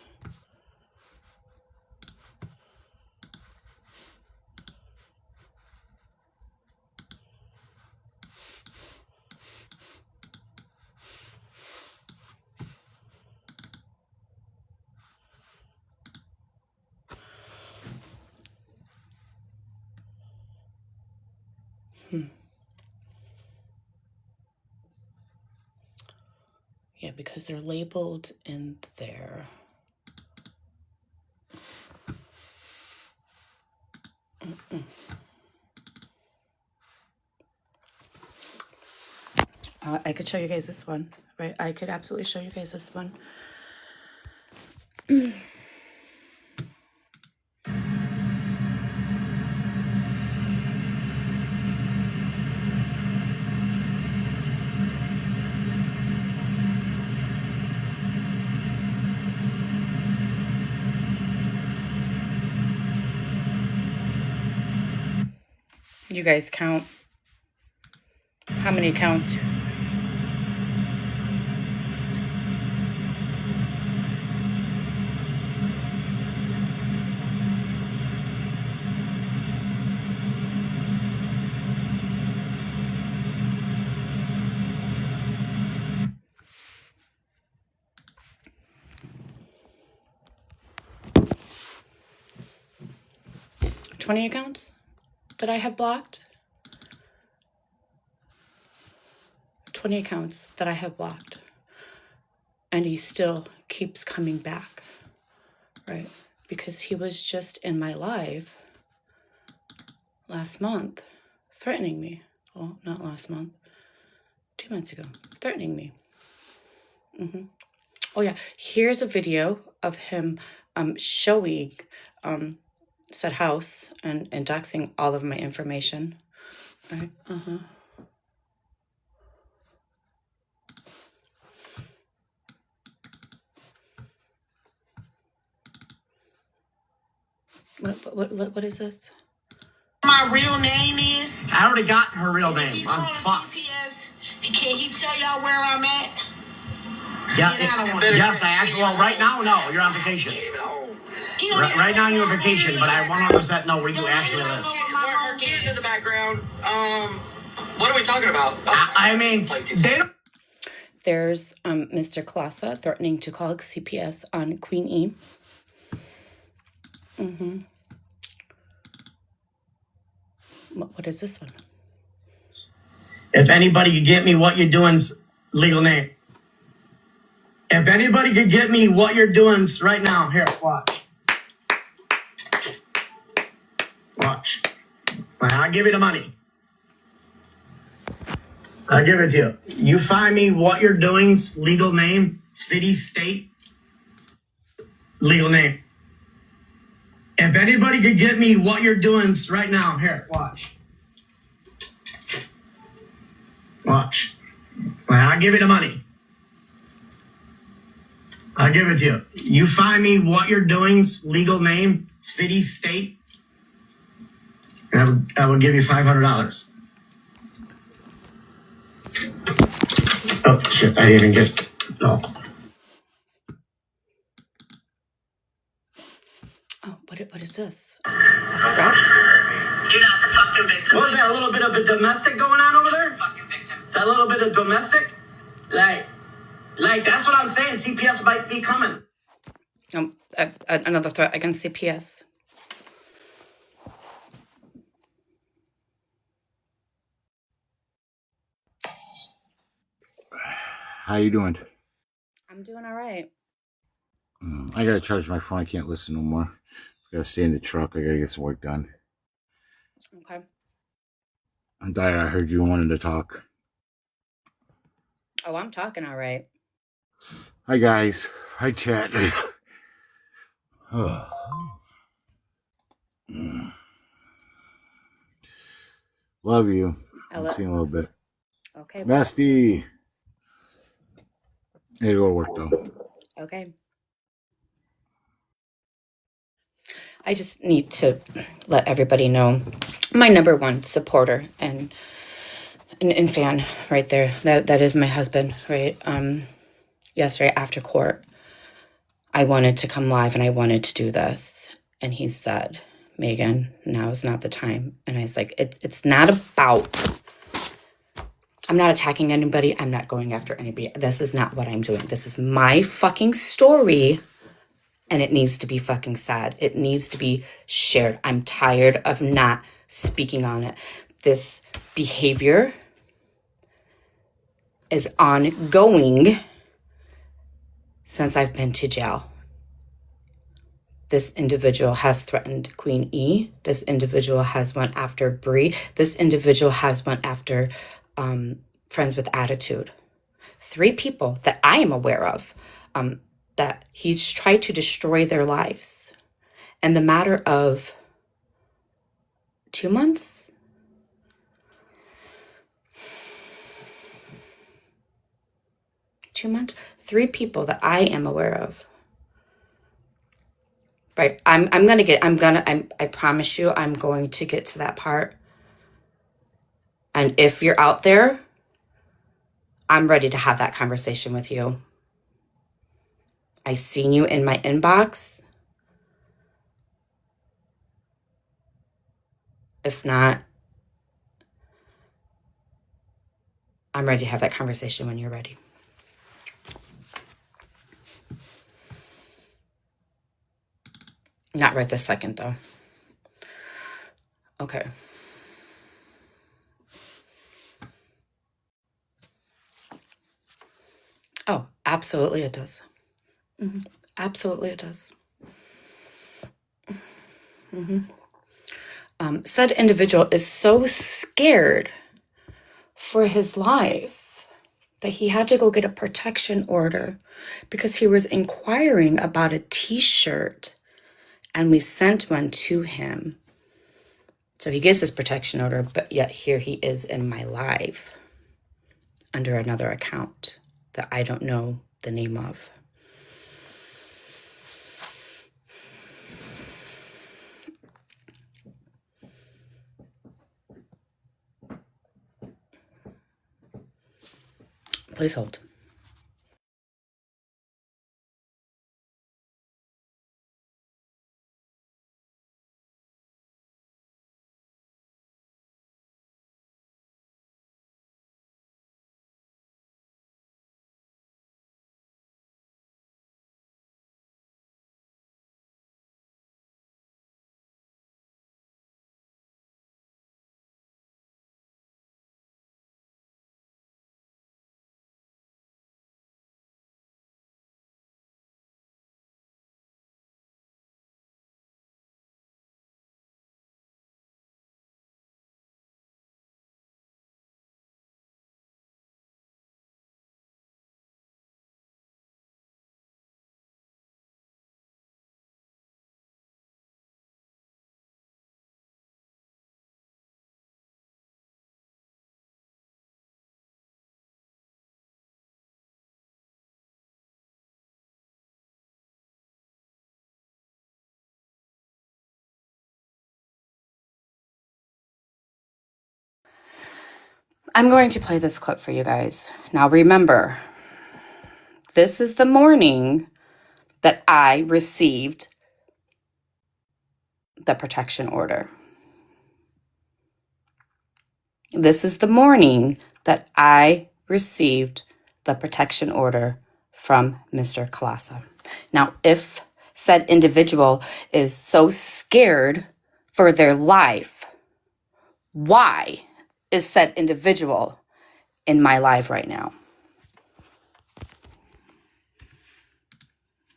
Yeah, because they're labeled in there. I could show you guys this one, right? I could absolutely show you guys this one. You guys count how many accounts. $20 accounts that I have blocked. 20 accounts that I have blocked. And he still keeps coming back, right? Because he was just in my live last month threatening me. Well, not last month, 2 months ago, threatening me. Oh yeah, here's a video of him showing said house and doxing all of my information. All right, What is this? My real name is. I already got her real name. I'm fucked. Can he tell y'all where I'm at? Yeah, yes, I actually. Well, right now, no. You're on vacation. Right now, you're on vacation, but I 100% know where you actually live. Our kids in the background. What are we talking about? I mean, they don't. There's Mr. Klasa threatening to call CPS on Queen E. What is this one? If anybody could get me what you're doing's legal name. If anybody could get me what you're doing's right now, here, watch. Watch. I'll give you the money. I'll give it to you. You find me what you're doing's legal name, city, state, legal name. If anybody could get me what you're doing's right now, here, watch. Watch. I'll give you the money. I'll give it to you. You find me what you're doing's legal name, city, state, and I will give you $500. Oh, shit. I didn't even get... No. Oh, what is this? You're not the fucking victim. Was that a little bit of a domestic going on over there? Fucking victim. Is that a little bit of domestic? Like that's what I'm saying. CPS might be coming. Another threat against CPS. How you doing? I'm doing all right. I gotta charge my phone. I can't listen no more. I gotta stay in the truck. I gotta get some work done. Okay. I'm tired. I heard you wanted to talk. Oh, I'm talking all right. Hi guys. Hi chat. Oh. Love you. I'll see you in a little bit. Okay. Bestie. I gotta go to work though. Okay. I just need to let everybody know my number one supporter and fan right there. That is my husband, right? yesterday after court, I wanted to come live and I wanted to do this. And he said, Megan, now is not the time. And I was like, it's not about, I'm not attacking anybody. I'm not going after anybody. This is not what I'm doing. This is my fucking story. And it needs to be fucking said. It needs to be shared. I'm tired of not speaking on it. This behavior is ongoing since I've been to jail. This individual has threatened Queen E. This individual has went after Bree. This individual has went after Friends with Attitude. 3 people that I am aware of that he's tried to destroy their lives. In the matter of 2 months, three people that I am aware of. Right. I promise you, I'm going to get to that part. And if you're out there, I'm ready to have that conversation with you. I seen you in my inbox. If not, I'm ready to have that conversation when you're ready. Not right this second, though. Okay. Oh, absolutely it does. Absolutely it does. Said individual is so scared for his life that he had to go get a protection order because he was inquiring about a t-shirt, and we sent one to him. So he gets his protection order, but yet here he is in my live under another account that I don't know the name of. Please hold. I'm going to play this clip for you guys. Now remember, this is the morning that I received the protection order. This is the morning that I received the protection order from Mr. Kalasa. Now, if said individual is so scared for their life, why is said individual in my life right now?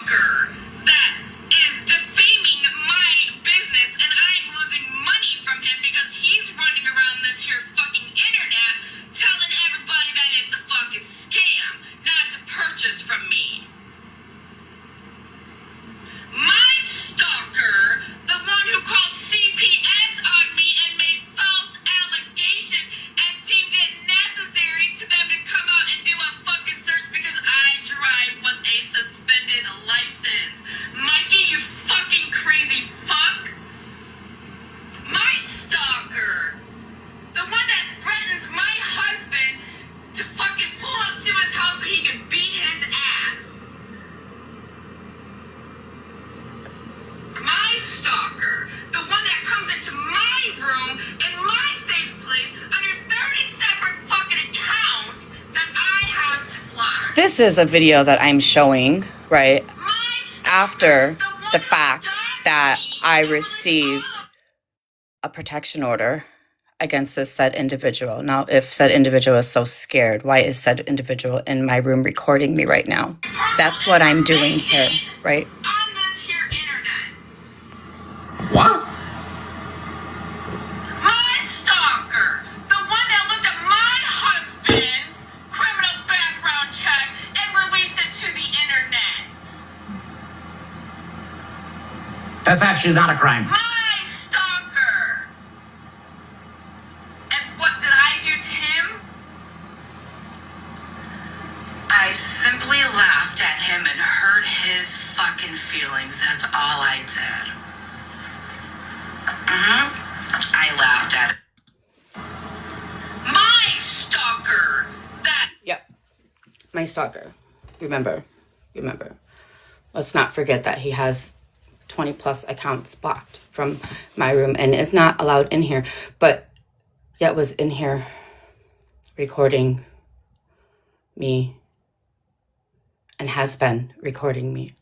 That is defaming my business, and I'm losing money from him because he's running around this here fucking internet telling everybody that it's a fucking scam not to purchase from me. My stalker, the one who called CPS on me and made false allegation and deemed it necessary to them to come out and do this is a video that I'm showing, right, after the fact that I received a protection order against this said individual. Now, if said individual is so scared, why is said individual in my room recording me right now? That's what I'm doing here, right? On this here internet. What? My stalker, the one that looked at my husband's criminal background check and released it to the internet. That's actually not a crime. My stalker. And what did I do to him? I simply laughed at him and hurt his fucking feelings. That's all I did. I laughed at it. My stalker. That. Yep. My stalker. Remember. Let's not forget that he has 20 plus accounts blocked from my room and is not allowed in here, but yet was in here recording me and has been recording me.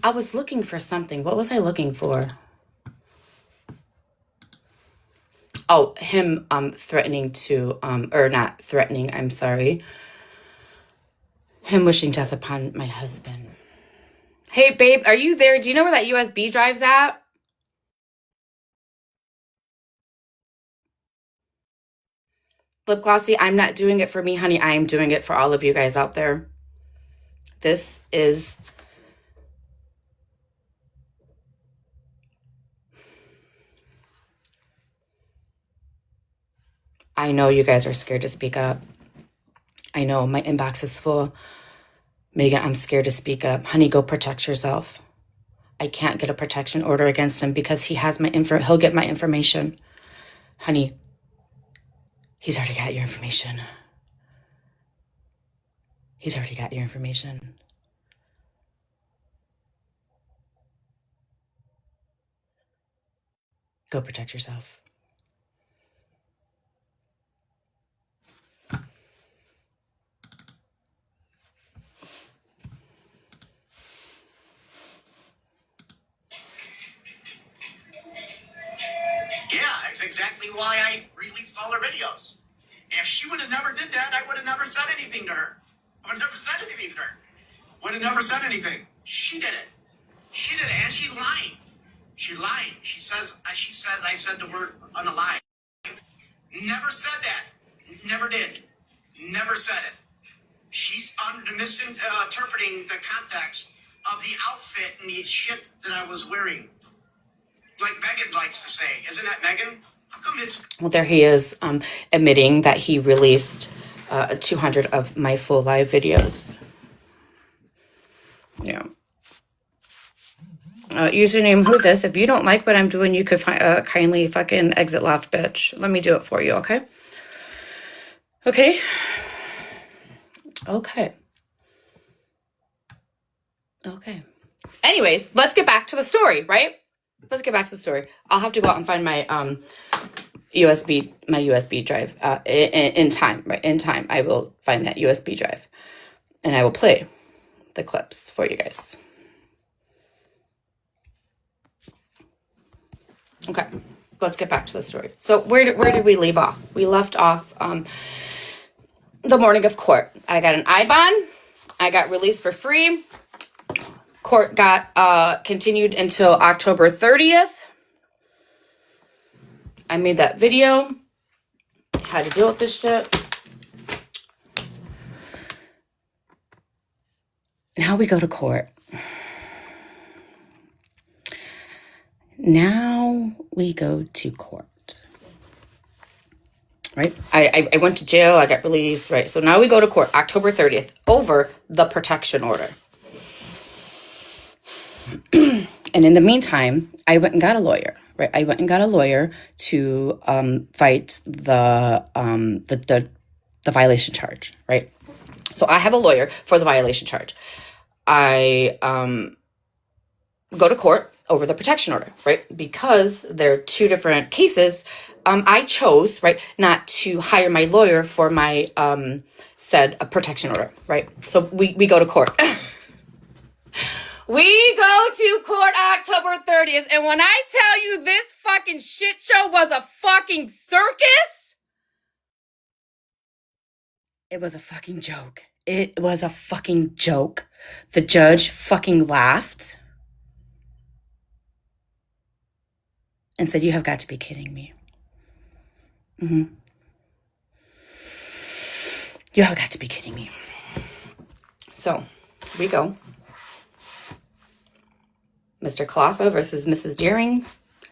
I was looking for something. What was I looking for? Oh, him threatening to or not threatening, I'm sorry. Him wishing death upon my husband. Hey babe, are you there? Do you know where that USB drive's at? Lip glossy, I'm not doing it for me, honey. I am doing it for all of you guys out there. This is I know you guys are scared to speak up. I know my inbox is full. Megan, I'm scared to speak up. Honey, go protect yourself. I can't get a protection order against him because he has my info. He'll get my information. Honey, he's already got your information. He's already got your information. Go protect yourself. Yeah, that's exactly why I released all her videos. If she would have never did that, I would have never said anything to her. I would have never said anything to her. Would have never said anything. She did it. She did it, and she lied. She lied. She says I said the word unalive. Never said that. Never did. Never said it. She's misinterpreting the context of the outfit and the shit that I was wearing. Like Megan likes to say. Isn't that Megan? How come it's... Well, there he is admitting that he released 200 of my full live videos. Yeah. Username, who this? If you don't like what I'm doing, you could kindly fucking exit left, bitch. Let me do it for you, okay? Okay? Okay. Okay. Anyways, let's get back to the story, right? Let's get back to the story. I'll have to go out and find my USB drive in time. Right, in time, I will find that USB drive, and I will play the clips for you guys. Okay, let's get back to the story. So where did we leave off? We left off the morning of court. I got an I-bond. I got released for free. Court got continued until October 30th. I made that video. How to deal with this shit. Now we go to court. Now we go to court. Right? I went to jail. I got released. Right? So now we go to court, October 30th, over the protection order. And in the meantime, I went and got a lawyer. Right? I went and got a lawyer to fight the violation charge. Right? So I have a lawyer for the violation charge. I go to court over the protection order, right? Because they're two different cases. I chose, right, not to hire my lawyer for my said a protection order, right? So we go to court. We go to court October 30th, and when I tell you this fucking shit show was a fucking circus, it was a fucking joke. It was a fucking joke. The judge fucking laughed and said, "You have got to be kidding me." Mm-hmm. You have got to be kidding me. So we go. Mr. Colossa versus Mrs. Deering.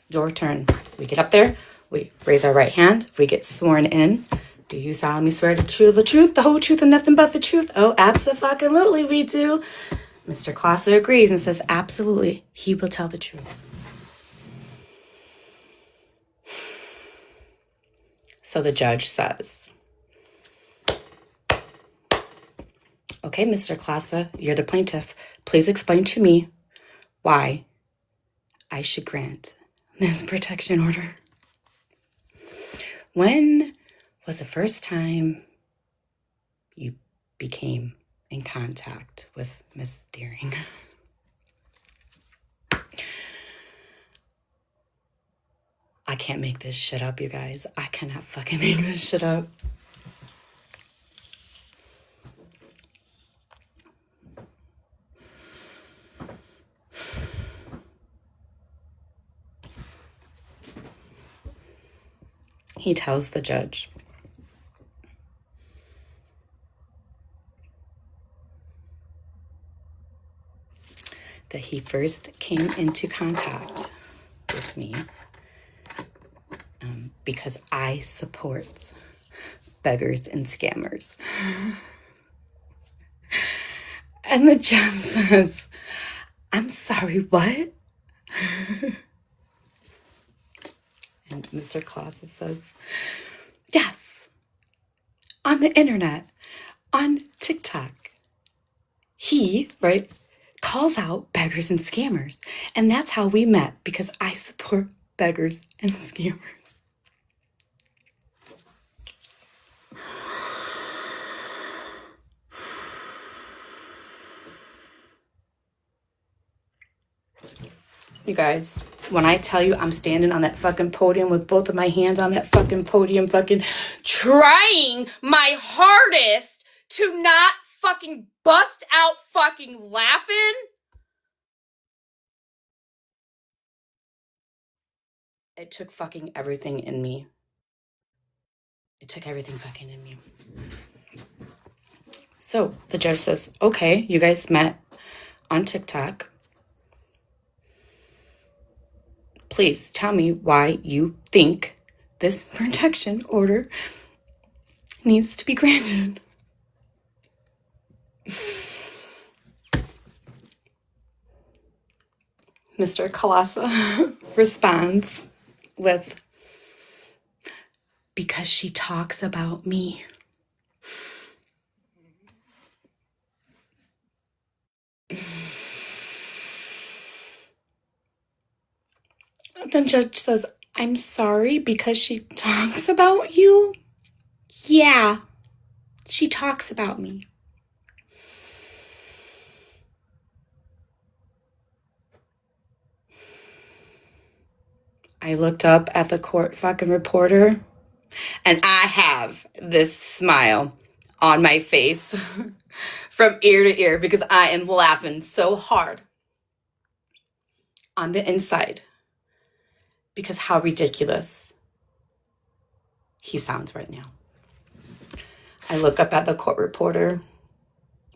Your turn. We get up there. We raise our right hand. We get sworn in. Do you solemnly swear to tell the truth, the whole truth, and nothing but the truth? Oh, abso-fucking-lutely we do. Mr. Colossa agrees and says, absolutely, he will tell the truth. So the judge says, okay, Mr. Colossa, you're the plaintiff. Please explain to me why I should grant this protection order. When was the first time you became in contact with Miss Deering? I can't make this shit up, you guys. I cannot fucking make this shit up. He tells the judge, that he first came into contact with me because I support beggars and scammers. And the judge says, I'm sorry, what? And Mr. Clausen says, yes, on the internet, on TikTok. He, right, calls out beggars and scammers. And that's how we met, because I support beggars and scammers. You guys, when I tell you I'm standing on that fucking podium with both of my hands on that fucking podium, fucking trying my hardest to not fucking bust out fucking laughing. It took fucking everything in me. It took everything fucking in me. So the judge says, okay, you guys met on TikTok. Please tell me why you think this protection order needs to be granted. Mr. Colossa responds with, because she talks about me. The judge says, I'm sorry, because she talks about you? Yeah, she talks about me. I looked up at the court fucking reporter, and I have this smile on my face from ear to ear because I am laughing so hard on the inside because how ridiculous he sounds right now. I look up at the court reporter,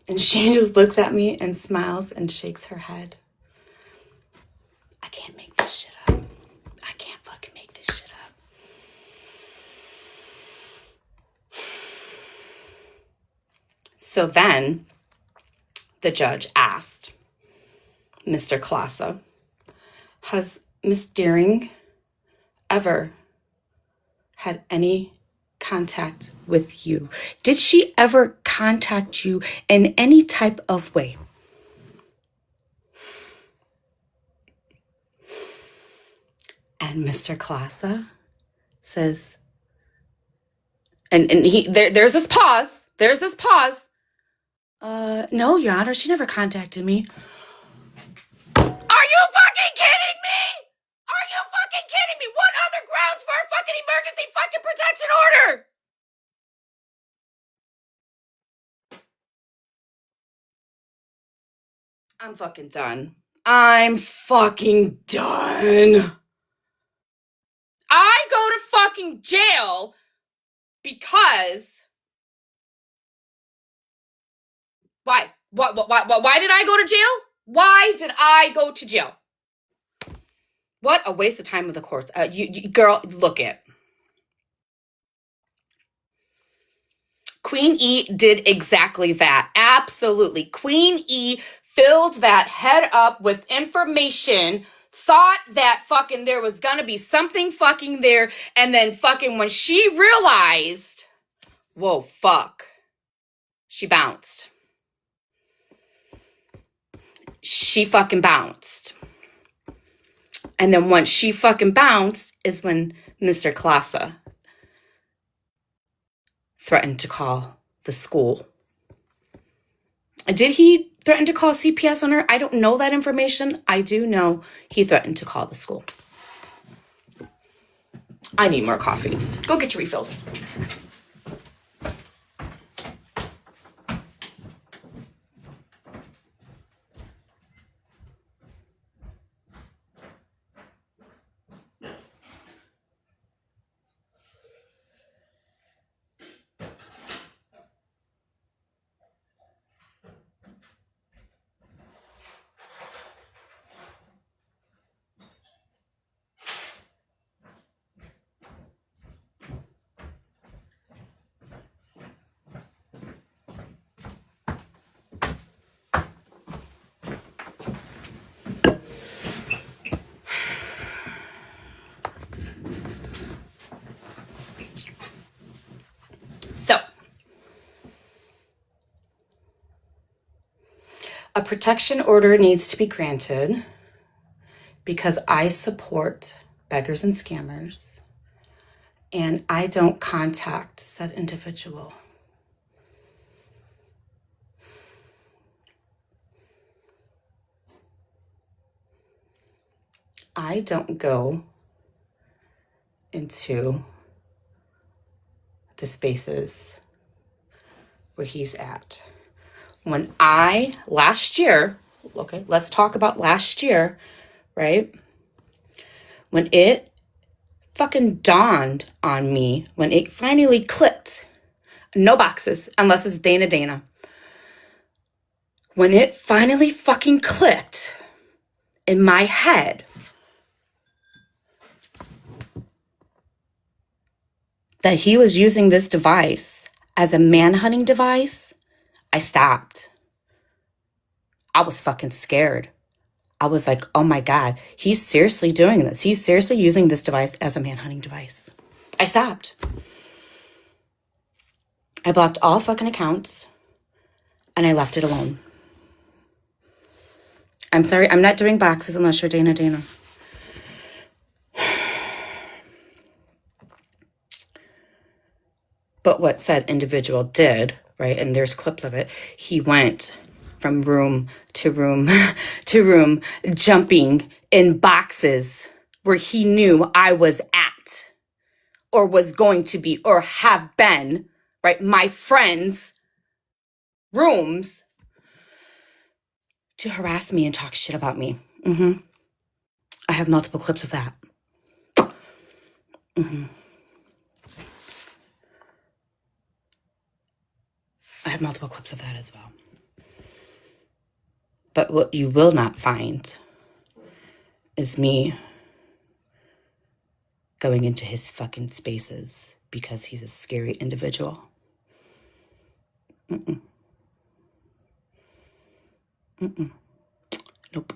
and she just looks at me and smiles and shakes her head. I can't make this shit up. I can't fucking make this shit up. So then the judge asked Mr. Colossa, has Miss Deering ever had any contact with you? Did she ever contact you in any type of way? And Mr. Klasa says, and there's this pause. No, Your Honor, she never contacted me. Are you fucking kidding me? Are you fucking kidding me? What other grounds for a fucking emergency fucking protection order? I'm fucking done. I go to fucking jail because why? Why did I go to jail? Why did I go to jail? What a waste of time of the courts. Girl, look it. Queen E did exactly that. Absolutely. Queen E filled that head up with information, thought that fucking there was gonna be something fucking there, and then fucking when she realized, whoa, fuck, she bounced. She fucking bounced. And then once she fucking bounced is when Mr. Klasa threatened to call the school. Did he threaten to call CPS on her? I don't know that information. I do know he threatened to call the school. I need more coffee. Go get your refills. So, a protection order needs to be granted because I support beggars and scammers, and I don't contact said individual. I don't go into the spaces where he's at. When last year, okay, let's talk about last year, right? When it fucking dawned on me, when it finally clicked, no boxes, unless it's Dana. When it finally fucking clicked in my head that he was using this device as a manhunting device, I stopped. I was fucking scared. I was like, oh my God, he's seriously doing this. He's seriously using this device as a manhunting device. I stopped. I blocked all fucking accounts and I left it alone. I'm sorry, I'm not doing boxes unless you're Dana. But what said individual did, right, and there's clips of it, he went from room to room to room, jumping in boxes where he knew I was at or was going to be or have been, right, my friends' rooms to harass me and talk shit about me. I have multiple clips of that. I have multiple clips of that as well. But what you will not find is me going into his fucking spaces because he's a scary individual. Nope.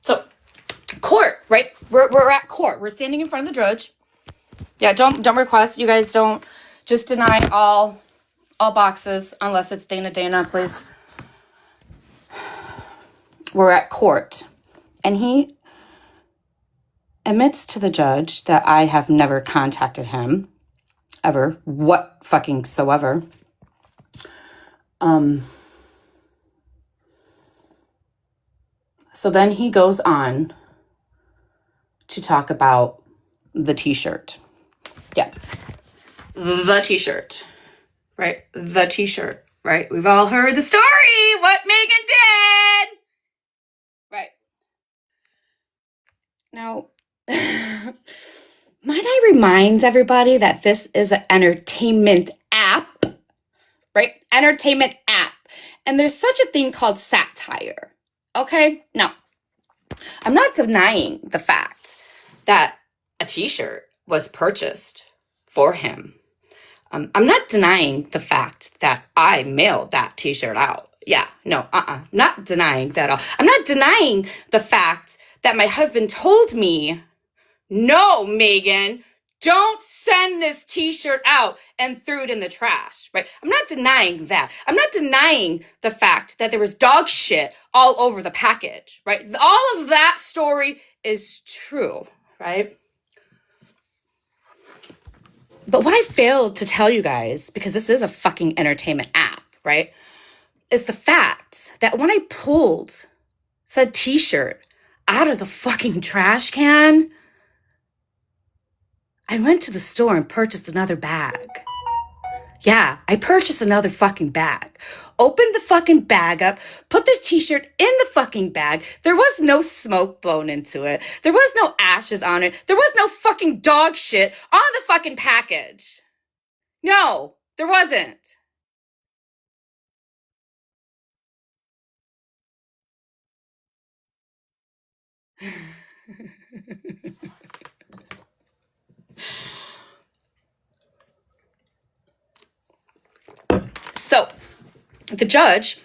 So, we're at court. We're standing in front of the judge. Yeah, don't request. You guys don't just deny all boxes unless it's Dana, please. We're at court. And he admits to the judge that I have never contacted him ever, what fucking soever. So then he goes on to talk about the t-shirt. Yeah. The t-shirt. Right? The t-shirt. Right? We've all heard the story. What Megan did. Right. Now, might I remind everybody that this is an entertainment app, right? Entertainment app. And there's such a thing called satire, okay? Now, I'm not denying the fact that a t-shirt was purchased for him. I'm not denying the fact that I mailed that t-shirt out. Yeah, no, not denying that all. I'm not denying the fact that my husband told me, no, Megan, don't send this t-shirt out, and threw it in the trash, right? I'm not denying that. I'm not denying the fact that there was dog shit all over the package, right? All of that story is true, right? But what I failed to tell you guys, because this is a fucking entertainment app, right, is the fact that when I pulled said t-shirt out of the fucking trash can, I went to the store and purchased another bag. Yeah, I purchased another fucking bag. Opened the fucking bag up, put the t-shirt in the fucking bag. There was no smoke blown into it. There was no ashes on it. There was no fucking dog shit on the fucking package. No, there wasn't. So, the judge,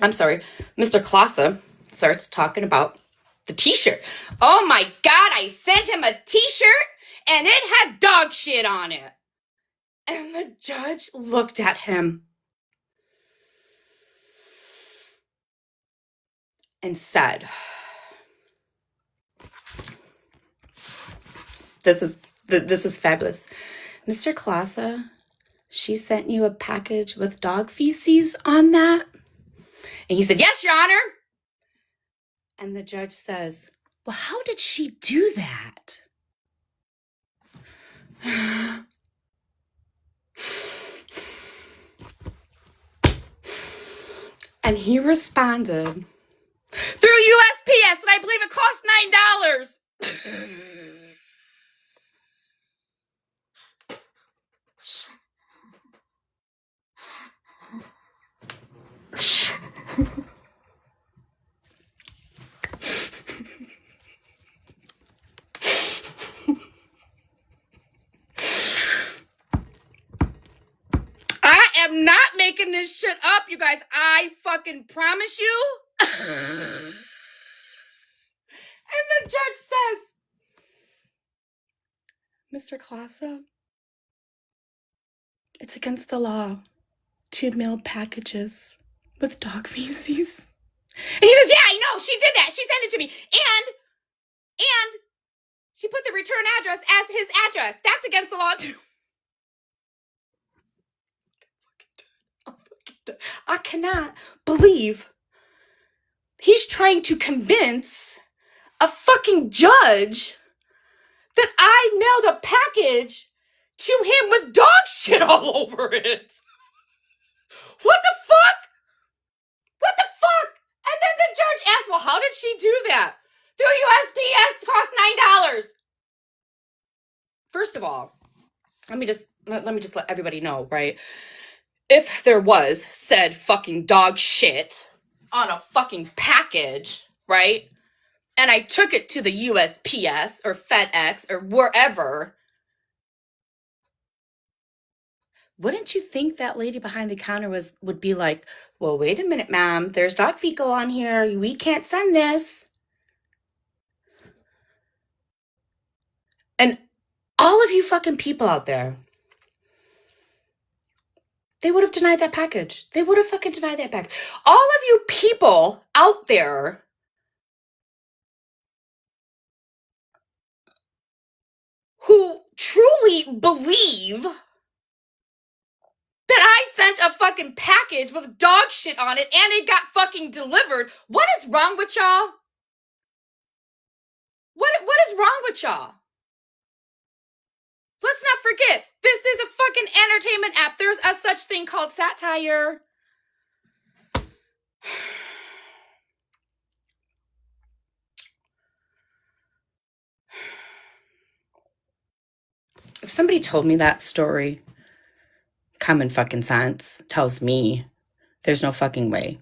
Mr. Klassa, starts talking about the t-shirt. Oh my God, I sent him a t-shirt and it had dog shit on it. And the judge looked at him and said, this is fabulous. Mr. Klassa, she sent you a package with dog feces on that? And he said, yes, Your Honor. And the judge says, well, how did she do that? And he responded, through USPS, and I believe it cost $9. I am not making this shit up, you guys. I fucking promise you. And the judge says, Mr. Klassa, it's against the law to mail packages with dog feces. And he says, yeah, I know, she did that. She sent it to me. And she put the return address as his address. That's against the law too. I cannot believe he's trying to convince a fucking judge that I mailed a package to him with dog shit all over it. What the fuck? What the fuck? And then the judge asked, well, how did she do that? Through USPS, cost $9. First of all, let me just let everybody know, right? If there was said fucking dog shit on a fucking package, right? And I took it to the USPS or FedEx or wherever, wouldn't you think that lady behind the counter would be like, well, wait a minute, ma'am, there's dog fecal on here. We can't send this. And all of you fucking people out there, they would have denied that package. They would have fucking denied that package. All of you people out there who truly believe that I sent a fucking package with dog shit on it and it got fucking delivered. What is wrong with y'all? What is wrong with y'all? Let's not forget, this is a fucking entertainment app. There's a such thing called satire. If somebody told me that story, common fucking sense tells me there's no fucking way.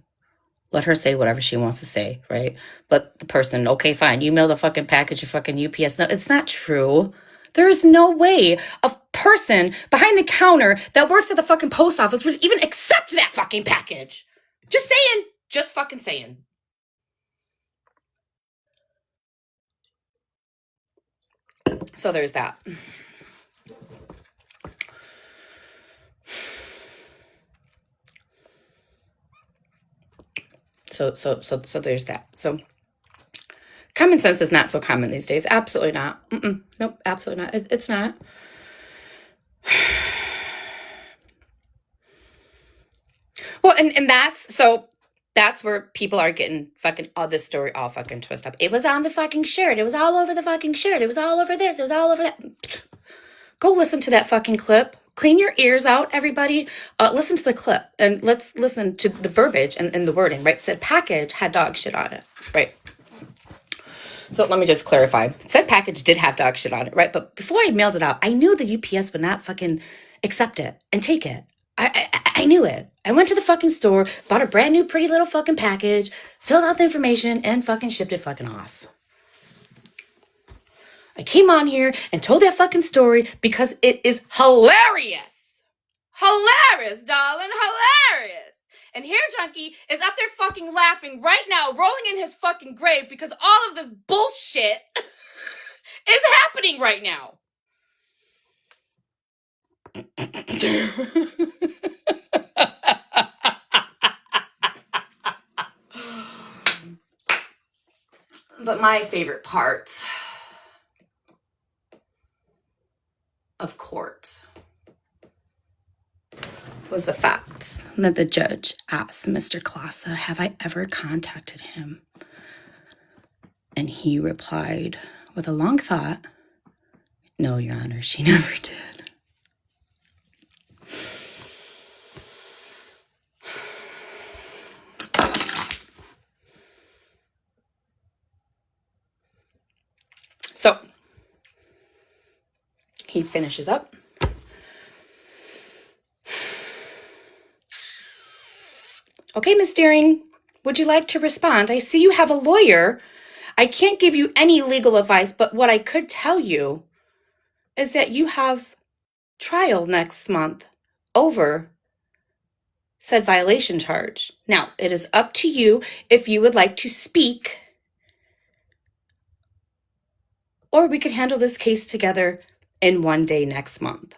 Let her say whatever she wants to say, right? Let the person, okay, fine, you mailed a fucking package of fucking UPS. No, it's not true. There is no way a person behind the counter that works at the fucking post office would even accept that fucking package. Just saying. Just fucking saying. So there's that. So there's that. So common sense is not so common these days. Absolutely not. Nope, absolutely not. It's not. Well, and that's where people are getting fucking all this story all fucking twisted up. It was on the fucking shirt. It was all over the fucking shirt. It was all over this. It was all over that. Go listen to that fucking clip. Clean your ears out, everybody. Listen to the clip and let's listen to the verbiage and the wording, right? It said package had dog shit on it, right? So let me just clarify. Said package did have dog shit on it, right? But before I mailed it out, I knew the UPS would not fucking accept it and take it. I knew it. I went to the fucking store, bought a brand new pretty little fucking package, filled out the information, and fucking shipped it fucking off. I came on here and told that fucking story because it is hilarious. Hilarious, darling, hilarious. And Hair Junkie is up there fucking laughing right now, rolling in his fucking grave because all of this bullshit is happening right now. But my favorite part of court was the fact that the judge asked Mr. Klasa, have I ever contacted him? And he replied with a long thought, no, Your Honor, she never did. So he finishes up. Okay, Ms. Deering, would you like to respond? I see you have a lawyer. I can't give you any legal advice, but what I could tell you is that you have trial next month over said violation charge. Now, it is up to you if you would like to speak, or we could handle this case together in one day next month.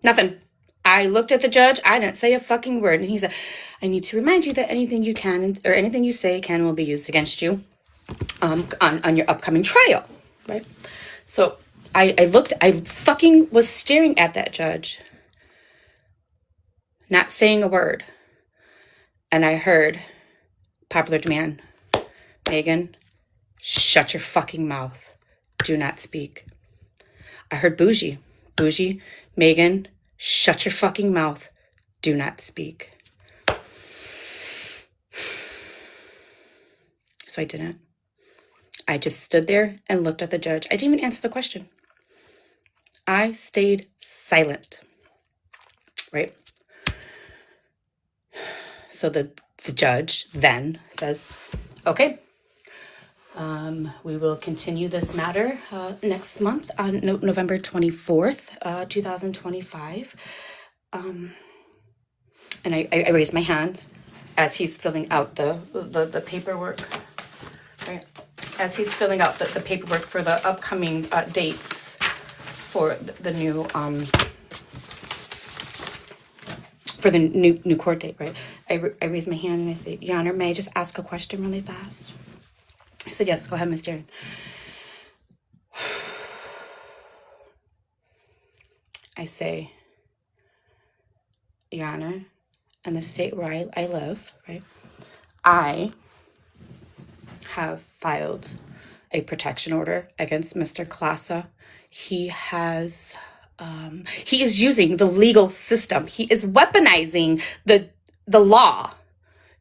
Nothing. I looked at the judge. I didn't say a fucking word. And he said, I need to remind you that anything you can or anything you say can will be used against you on your upcoming trial, right? So I fucking was staring at that judge, not saying a word. And I heard popular demand, Megan, shut your fucking mouth. Do not speak. I heard bougie, Megan, shut your fucking mouth. Do not speak. So I didn't. I just stood there and looked at the judge. I didn't even answer the question. I stayed silent, right? So the judge then says, okay, we will continue this matter next month on November 24th, 2025. And I raised my hand as he's filling out the paperwork. Right. as he's filling out the paperwork for the upcoming dates for the new new court date, right? I raise my hand and I say, Your Honor, may I just ask a question really fast? I said, yes, go ahead, Ms. Darren. I say, Your Honor, in the state where I live, right, I have filed a protection order against Mr. Klasa. He is using the legal system. He is weaponizing the law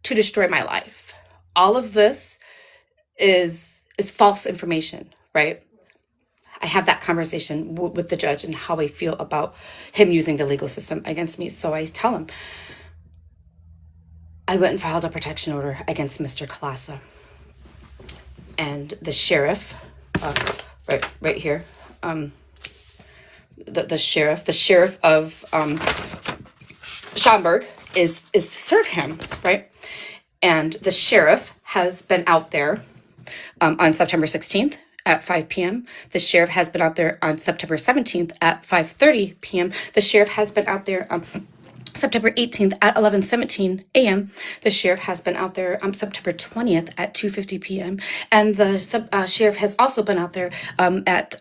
to destroy my life. All of this is false information, right? I have that conversation with the judge and how I feel about him using the legal system against me. So I tell him, I went and filed a protection order against Mr. Klasa. And the sheriff, right here, the sheriff of Schaumburg is to serve him, right? And the sheriff has been out there on September 16th at 5 p.m. The sheriff has been out there on September 17th at 5:30 p.m. The sheriff has been out there September 18th at 11:17 a.m. The sheriff has been out there on September 20th at 2:50 p.m. And the sheriff has also been out there at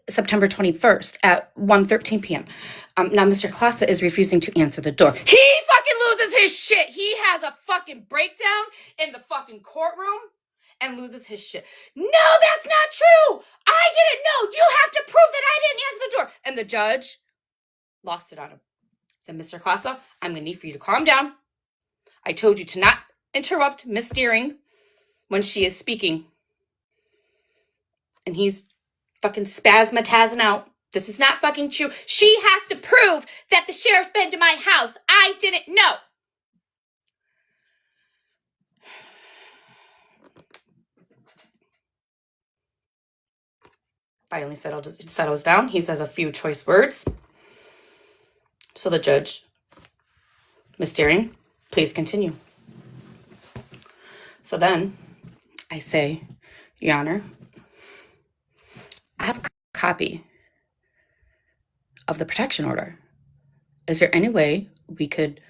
September 21st at 1:13 p.m. Now, Mr. Klasa is refusing to answer the door. He fucking loses his shit. He has a fucking breakdown in the fucking courtroom and loses his shit. No, that's not true. I didn't know. You have to prove that I didn't answer the door. And the judge lost it on him. Said, Mr. Klasa, I'm going to need for you to calm down. I told you to not interrupt Miss Deering when she is speaking. And he's fucking spasmatizing out. This is not fucking true. She has to prove that the sheriff's been to my house. I didn't know. Finally settles down. He says a few choice words. So the judge, Miss Deering, please continue. So then I say, Your Honor, I have a copy of the protection order. Is there any way we could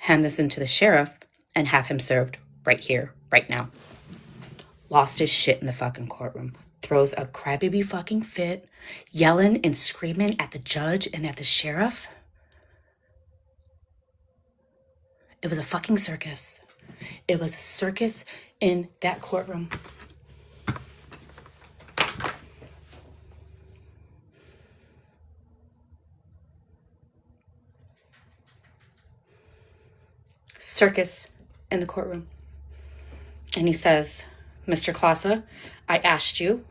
hand this into the sheriff and have him served right here, right now? Lost his shit in the fucking courtroom. Throws a crybaby fucking fit, yelling and screaming at the judge and at the sheriff. It was a fucking circus. It was a circus in that courtroom. Circus in the courtroom. And he says, Mr. Klasa, I asked you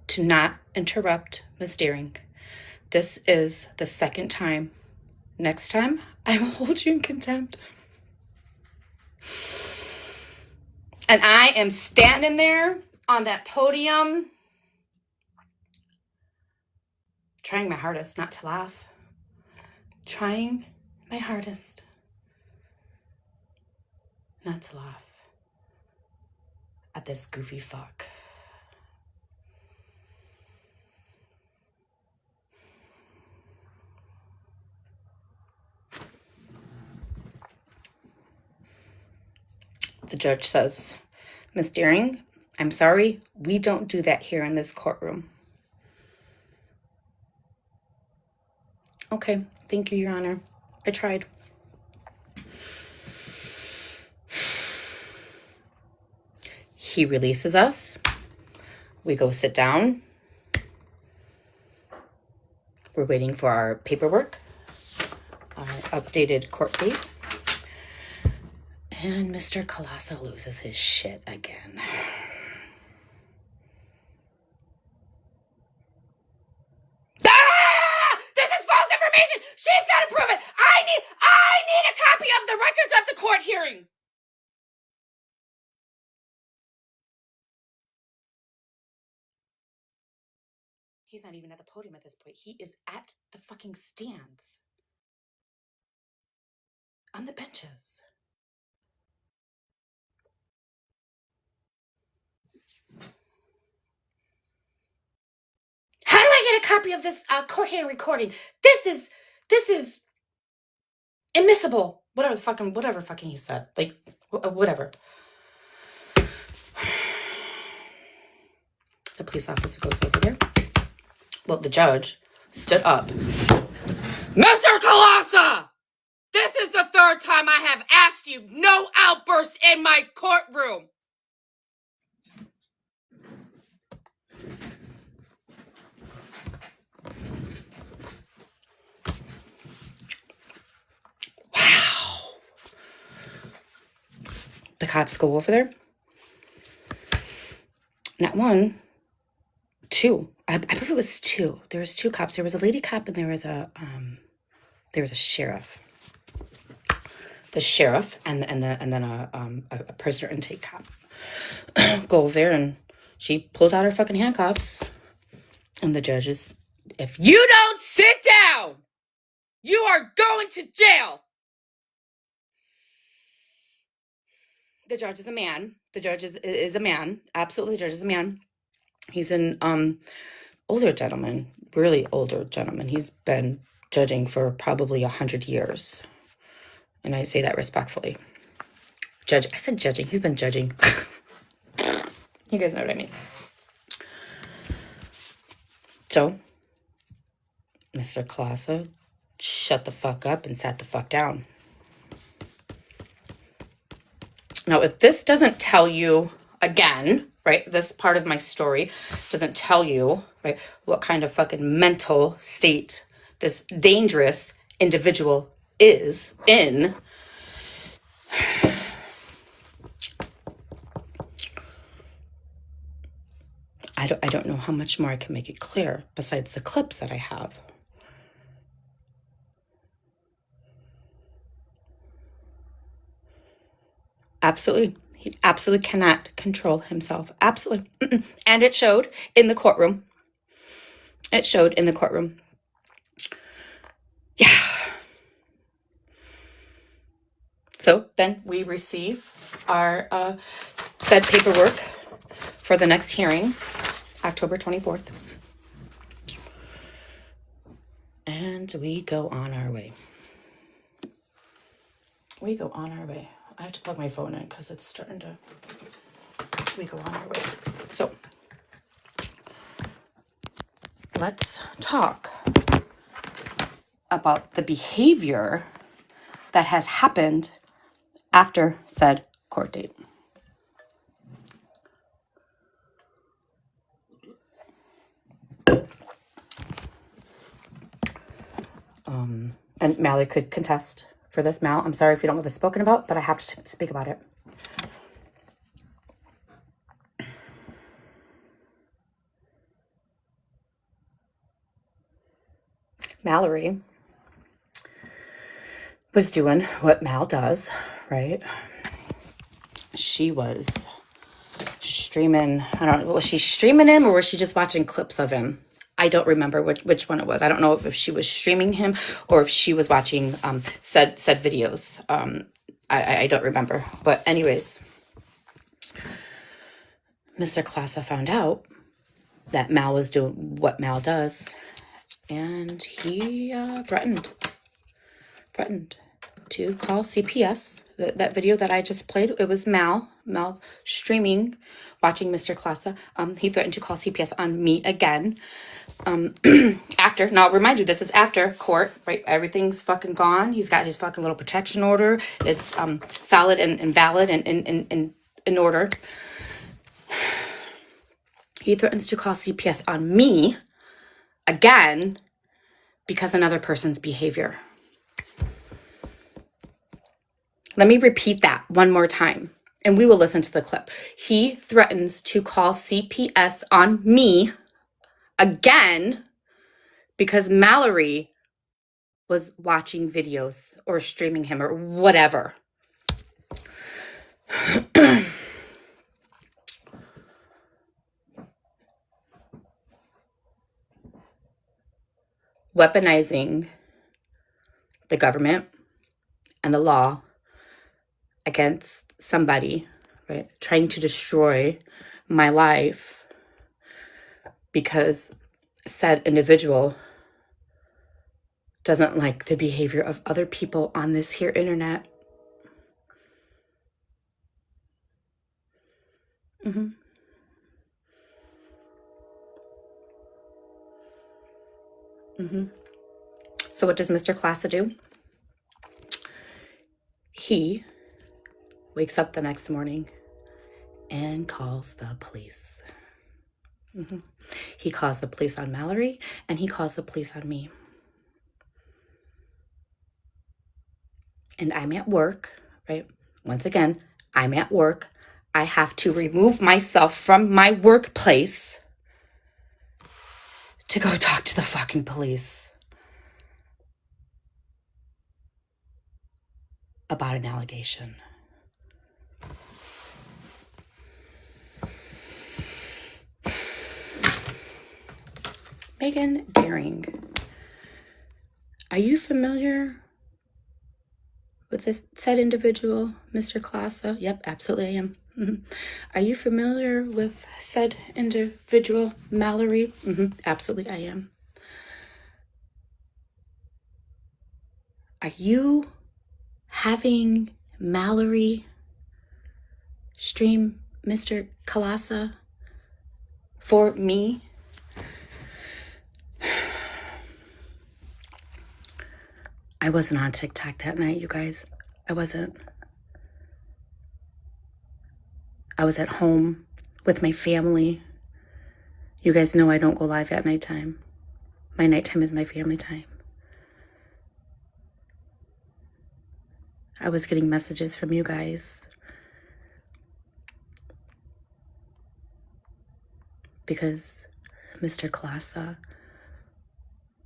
to not interrupt Ms. Deering. This is the second time. Next time, I will hold you in contempt. And I am standing there on that podium, trying my hardest not to laugh. Trying my hardest not to laugh at this goofy fuck. The judge says, Ms. Deering, I'm sorry, we don't do that here in this courtroom. Okay, thank you, Your Honor. I tried. He releases us. We go sit down. We're waiting for our paperwork, our updated court date. And Mr. Klasa loses his shit again. This is false information! She's got to prove it! I need a copy of the records of the court hearing! He's not even at the podium at this point. He is at the fucking stands. On the benches. How do I get a copy of this court hearing recording? This is immiscible. Whatever fucking he said. Like, whatever. The police officer goes over there. Well, the judge stood up. Mr. Colassa! This is the third time I have asked you. No outbursts in my courtroom. Wow. The cops go over there. Not one, two. I believe it was two. There was two cops. There was a lady cop and there was a sheriff. The sheriff and then a prisoner intake cop go over there, and she pulls out her fucking handcuffs, and the judge is, if you don't sit down, you are going to jail. The judge is a man. The judge is a man. Absolutely, the judge is a man. He's an older gentleman, really older gentleman. He's been judging for probably 100 years. And I say that respectfully. I said judging. He's been judging. You guys know what I mean. So, Mr. Colassa shut the fuck up and sat the fuck down. Now, if this doesn't tell you, again, right, this part of my story doesn't tell you, right, what kind of fucking mental state this dangerous individual is in, I don't know how much more I can make it clear besides the clips that I have. Absolutely. He absolutely cannot control himself. Absolutely. And it showed in the courtroom. It showed in the courtroom. Yeah. So then we receive our said paperwork for the next hearing, October 24th. And we go on our way. We go on our way. I have to plug my phone in because it's starting to... We go on our way. So, let's talk about the behavior that has happened after said court date. And Mallory could contest for this. Mal, I'm sorry if you don't want this spoken about, but I have to speak about it. Mallory was doing what Mal does, right? She was streaming, I don't know, was she streaming him or was she just watching clips of him? I don't remember which one it was. I don't know if she was streaming him or if she was watching said videos. I don't remember. But anyways, Mr. Colassa found out that Mal was doing what Mal does, and he threatened to call CPS. That video that I just played, it was Mal streaming, watching Mr. Colassa. He threatened to call CPS on me again. After, now remind you, this is after court, right? Everything's fucking gone. He's got his fucking little protection order. It's solid and valid and in order. He threatens to call CPS on me again because another person's behavior. Let me repeat that one more time, and we will listen to the clip. He threatens to call CPS on me again because Mallory was watching videos or streaming him or whatever. Weaponizing the government and the law against somebody, right? Trying to destroy my life because said individual doesn't like the behavior of other people on this here internet. Mm-hmm. Mm-hmm. So what does Mr. Classa do? He wakes up the next morning and calls the police. Mm-hmm. He calls the police on Mallory, and he calls the police on me. And I'm at work, right? Once again, I'm at work. I have to remove myself from my workplace to go talk to the fucking police about an allegation. Megan Daring, are you familiar with this said individual, Mr. Classa? Yep, absolutely I am. Mm-hmm. Are you familiar with said individual, Mallory? Mm-hmm. Absolutely I am. Are you having Mallory stream Mr. Classa for me? I wasn't on TikTok that night, you guys. I wasn't. I was at home with my family. You guys know I don't go live at nighttime. My nighttime is my family time. I was getting messages from you guys because Mr. Classa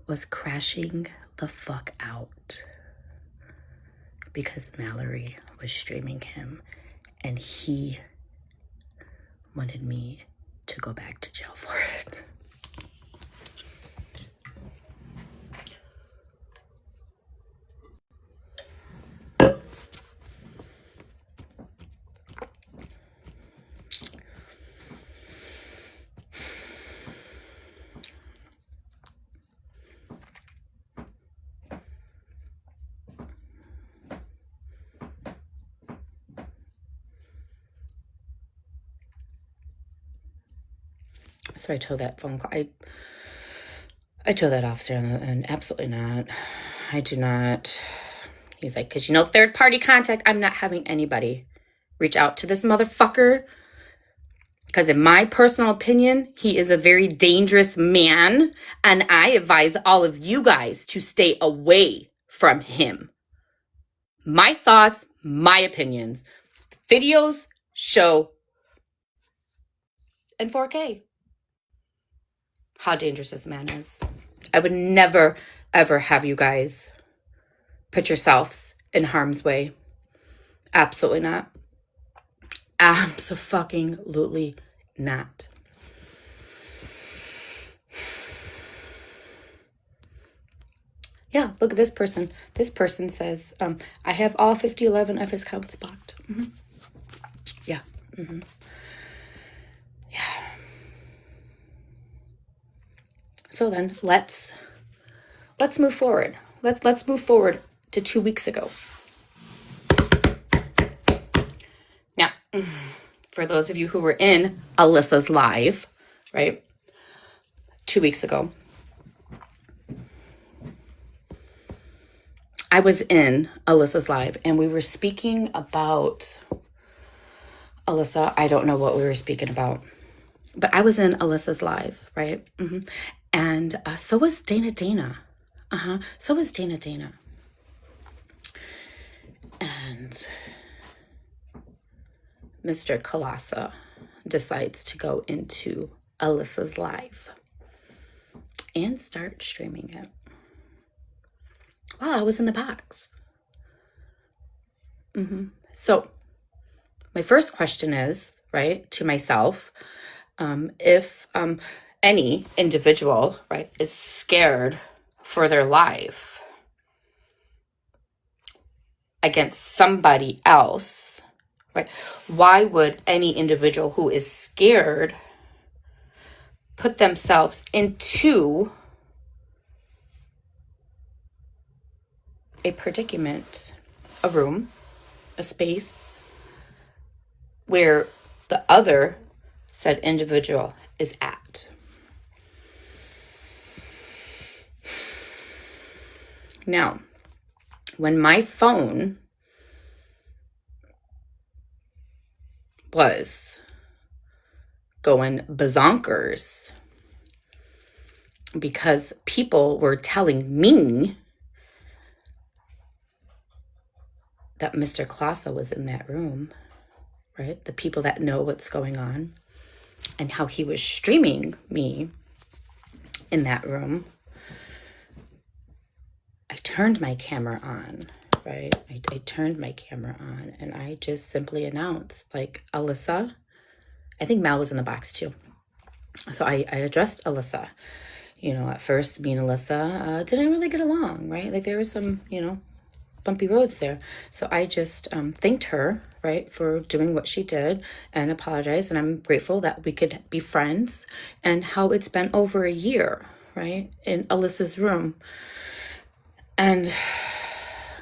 was crashing the fuck out because Mallory was streaming him and he wanted me to go back to jail for it. So I told that phone call, I told that officer, and absolutely not. I do not. He's like, because third party contact, I'm not having anybody reach out to this motherfucker. Because in my personal opinion, he is a very dangerous man. And I advise all of you guys to stay away from him. My thoughts, my opinions. Videos show in 4K how dangerous this man is. I would never, ever have you guys put yourselves in harm's way. Absolutely not. Abso-fucking-lutely not. Yeah, look at this person. This person says, I have all 5011 of his accounts blocked. Mm-hmm. Yeah. Mm-hmm. Yeah. So then let's move forward. Let's move forward to 2 weeks ago. Now, for those of you who were in Alyssa's live, right? 2 weeks ago, I was in Alyssa's live and we were speaking about Alyssa. I don't know what we were speaking about, but I was in Alyssa's live, right? Mm-hmm. And so was Dana. So was Dana. And Mr. Classa decides to go into Alyssa's live and start streaming it while I was in the box. Mm-hmm. So my first question is, right, to myself, if any individual, right, is scared for their life against somebody else, right, why would any individual who is scared put themselves into a predicament, a room, a space where the other said individual is at. Now, when my phone was going bazonkers because people were telling me that Mr. Klasa was in that room, right? The people that know what's going on and how he was streaming me in that room. I turned my camera on, right? I turned my camera on and I just simply announced, like, Alyssa, I think Mal was in the box too. So I addressed Alyssa. At first, me and Alyssa didn't really get along, right? Like there was some, bumpy roads there. So I just thanked her, right, for doing what she did and apologized. And I'm grateful that we could be friends and how it's been over a year, right, in Alyssa's room. And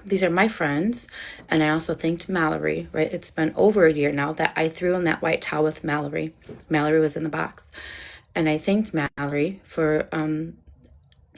these are my friends. And I also thanked Mallory, right? It's been over a year now that I threw in that white towel with Mallory. Mallory was in the box. And I thanked Mallory for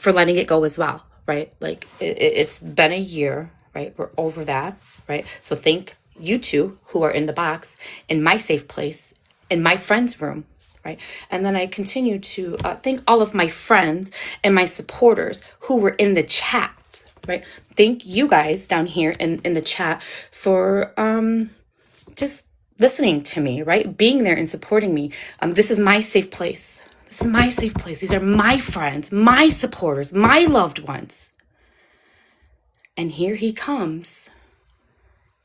letting it go as well, right? Like it's been a year, right? We're over that, right? So thank you two who are in the box, in my safe place, in my friend's room, right? And then I continue to thank all of my friends and my supporters who were in the chat, right? Thank you guys down here in the chat for just listening to me, right? Being there and supporting me. This is my safe place. This is my safe place. These are my friends, my supporters, my loved ones. And here he comes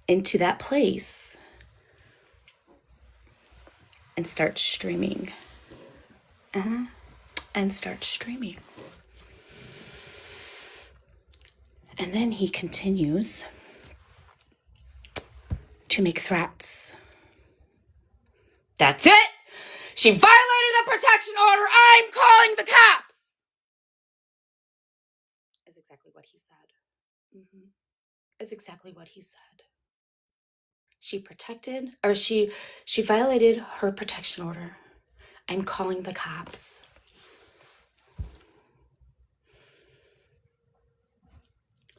into that place and starts streaming. And starts streaming. And then he continues to make threats. That's it! She violated the protection order! I'm calling the cops! Is exactly what he said. Is exactly what he said. She violated her protection order. I'm calling the cops.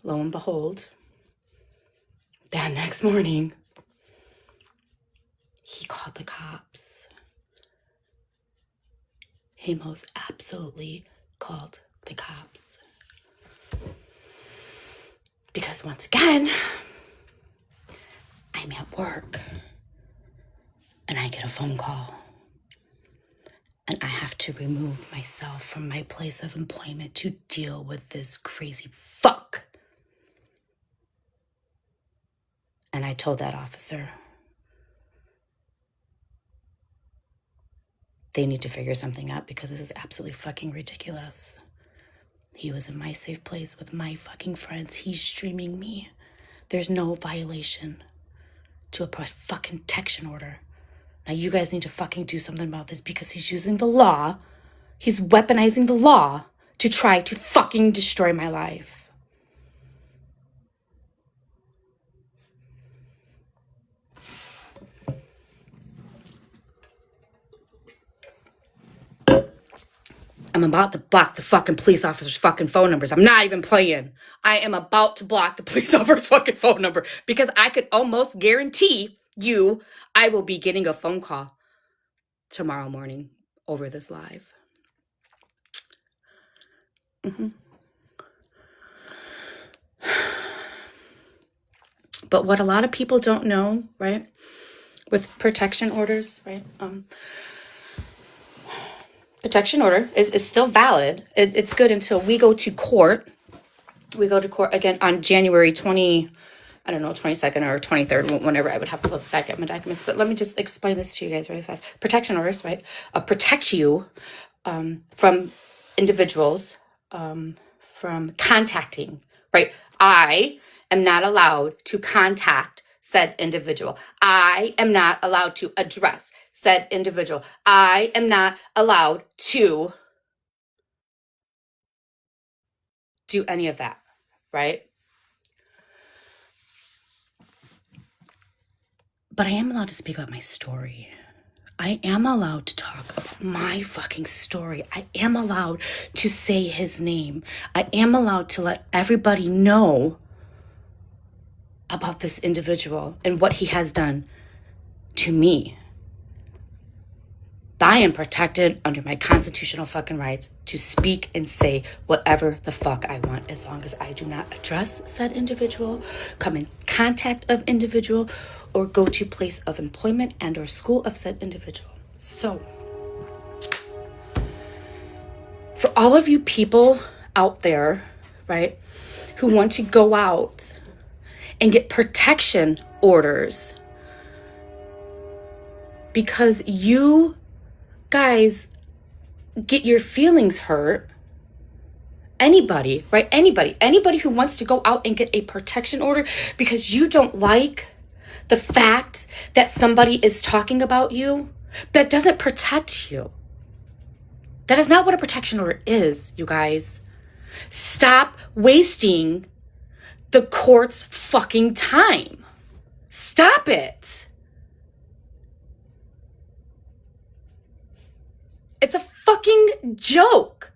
Lo and behold, that next morning, he called the cops. He most absolutely called the cops. Because once again, I'm at work and I get a phone call. And I have to remove myself from my place of employment to deal with this crazy fuck. And I told that officer, they need to figure something out because this is absolutely fucking ridiculous. He was in my safe place with my fucking friends. He's streaming me. There's no violation to a fucking protection order. Now you guys need to fucking do something about this because he's using the law. He's weaponizing the law to try to fucking destroy my life. I'm about to block the fucking police officer's fucking phone numbers. I'm not even playing. I am about to block the police officer's fucking phone number because I could almost guarantee you I will be getting a phone call tomorrow morning over this live. But what a lot of people don't know, right, with protection orders, right, protection order is still valid. It's good until we go to court. We go to court again on January 22nd or 23rd, whenever. I would have to look back at my documents. But let me just explain this to you guys really fast. Protection orders, right, protect you from individuals from contacting, right? I am not allowed to contact said individual. I am not allowed to address said individual. I am not allowed to do any of that, right? But I am allowed to speak about my story. I am allowed to talk about my fucking story. I am allowed to say his name. I am allowed to let everybody know about this individual and what he has done to me. I am protected under my constitutional fucking rights to speak and say whatever the fuck I want, as long as I do not address said individual, come in contact of individual, or go to place of employment and or school of said individual. So, for all of you people out there, right, who want to go out and get protection orders because you guys get your feelings hurt, anybody, right? Anybody who wants to go out and get a protection order because you don't like the fact that somebody is talking about you, that doesn't protect you. That is not what a protection order is, you guys. Stop wasting the court's fucking time. Stop it. It's a fucking joke.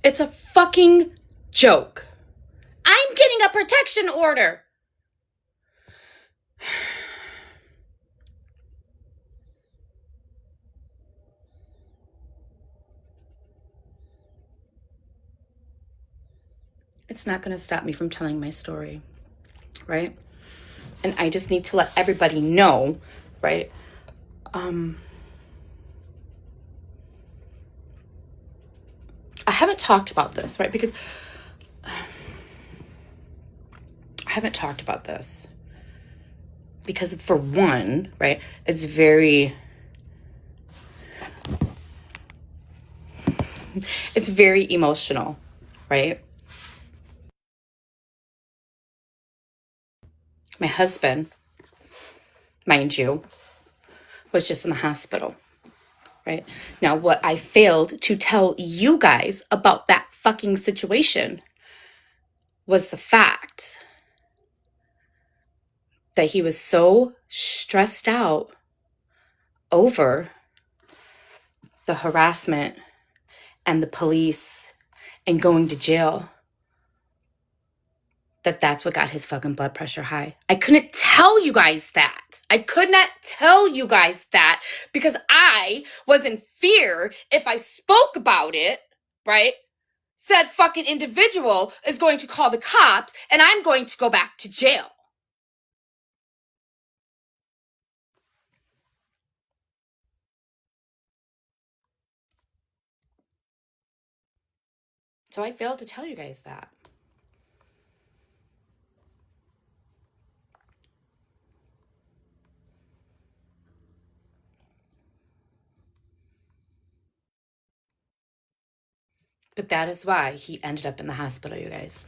It's a fucking joke. I'm getting a protection order. It's not going to stop me from telling my story, right? And I just need to let everybody know, right? I haven't talked about this, right? Because I haven't talked about this. Because for one, right, it's very emotional, right? My husband, mind you, was just in the hospital, right? Now, what I failed to tell you guys about that fucking situation was the fact that he was so stressed out over the harassment and the police and going to jail that's what got his fucking blood pressure high. I couldn't tell you guys that. I could not tell you guys that because I was in fear if I spoke about it, right? Said fucking individual is going to call the cops and I'm going to go back to jail. So I failed to tell you guys that. But that is why he ended up in the hospital, you guys.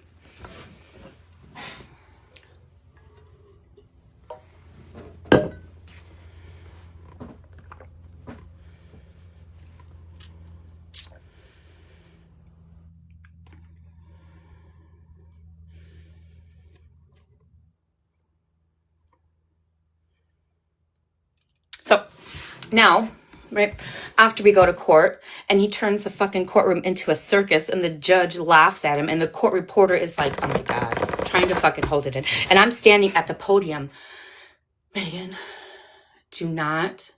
So now, right, after we go to court and he turns the fucking courtroom into a circus and the judge laughs at him and the court reporter is like, oh my God, trying to fucking hold it in. And I'm standing at the podium. Megan, do not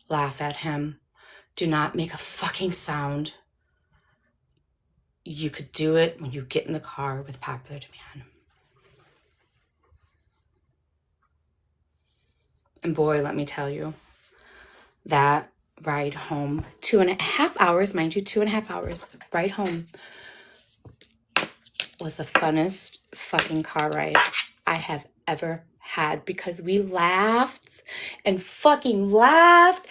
laugh at him. Do not make a fucking sound. You could do it when you get in the car with popular demand. And boy, let me tell you, that ride home, 2.5 hours, mind you, 2.5 hours ride home was the funnest fucking car ride I have ever had because we laughed and fucking laughed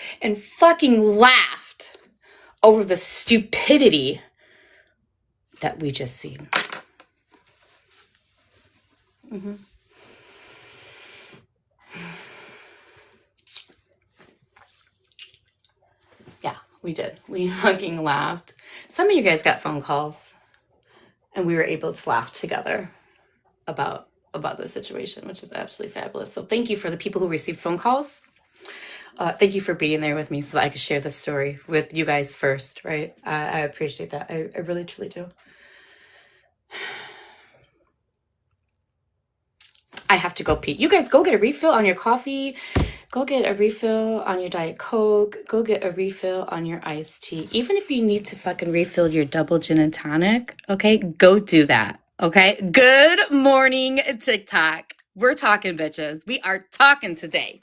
over the stupidity that we just seen. Yeah, we did. We fucking laughed. Some of you guys got phone calls, and we were able to laugh together about the situation, which is absolutely fabulous. So thank you for the people who received phone calls. Thank you for being there with me so that I could share this story with you guys first, right? I appreciate that. I really, truly do. I have to go pee. You guys go get a refill on your coffee. Go get a refill on your Diet Coke. Go get a refill on your iced tea. Even if you need to fucking refill your double gin and tonic, okay? Go do that, okay? Good morning, TikTok. We're talking, bitches. We are talking today.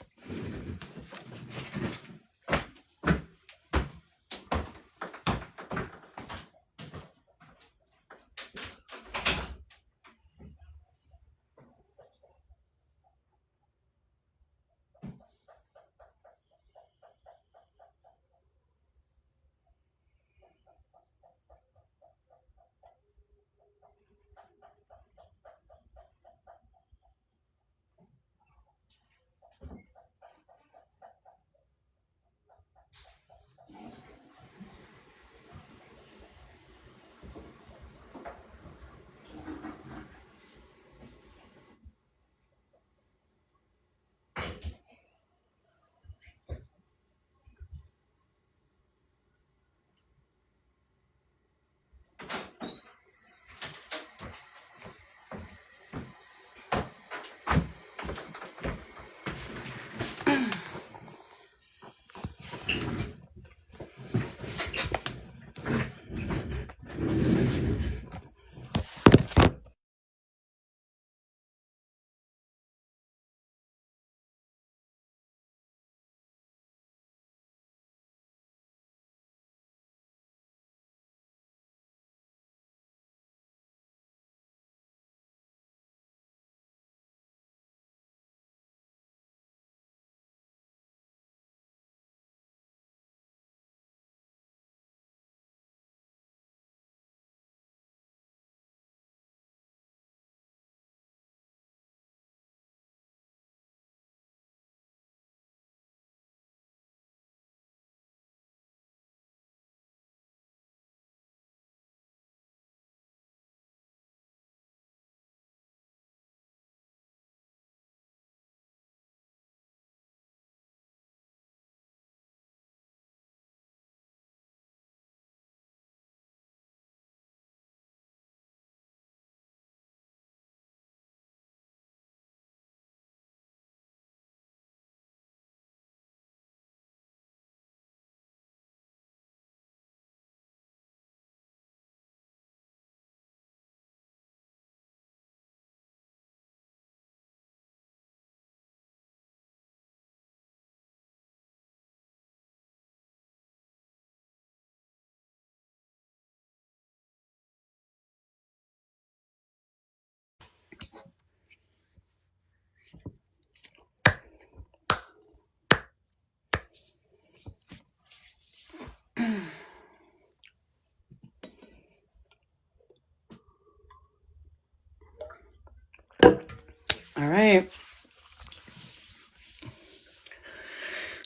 All right.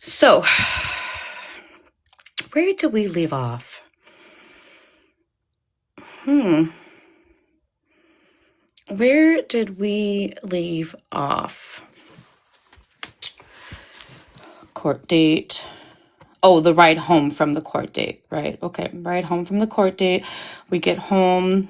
So, where did we leave off? Where did we leave off? Court date. Oh, the ride home from the court date, right? Okay, ride home from the court date. We get home,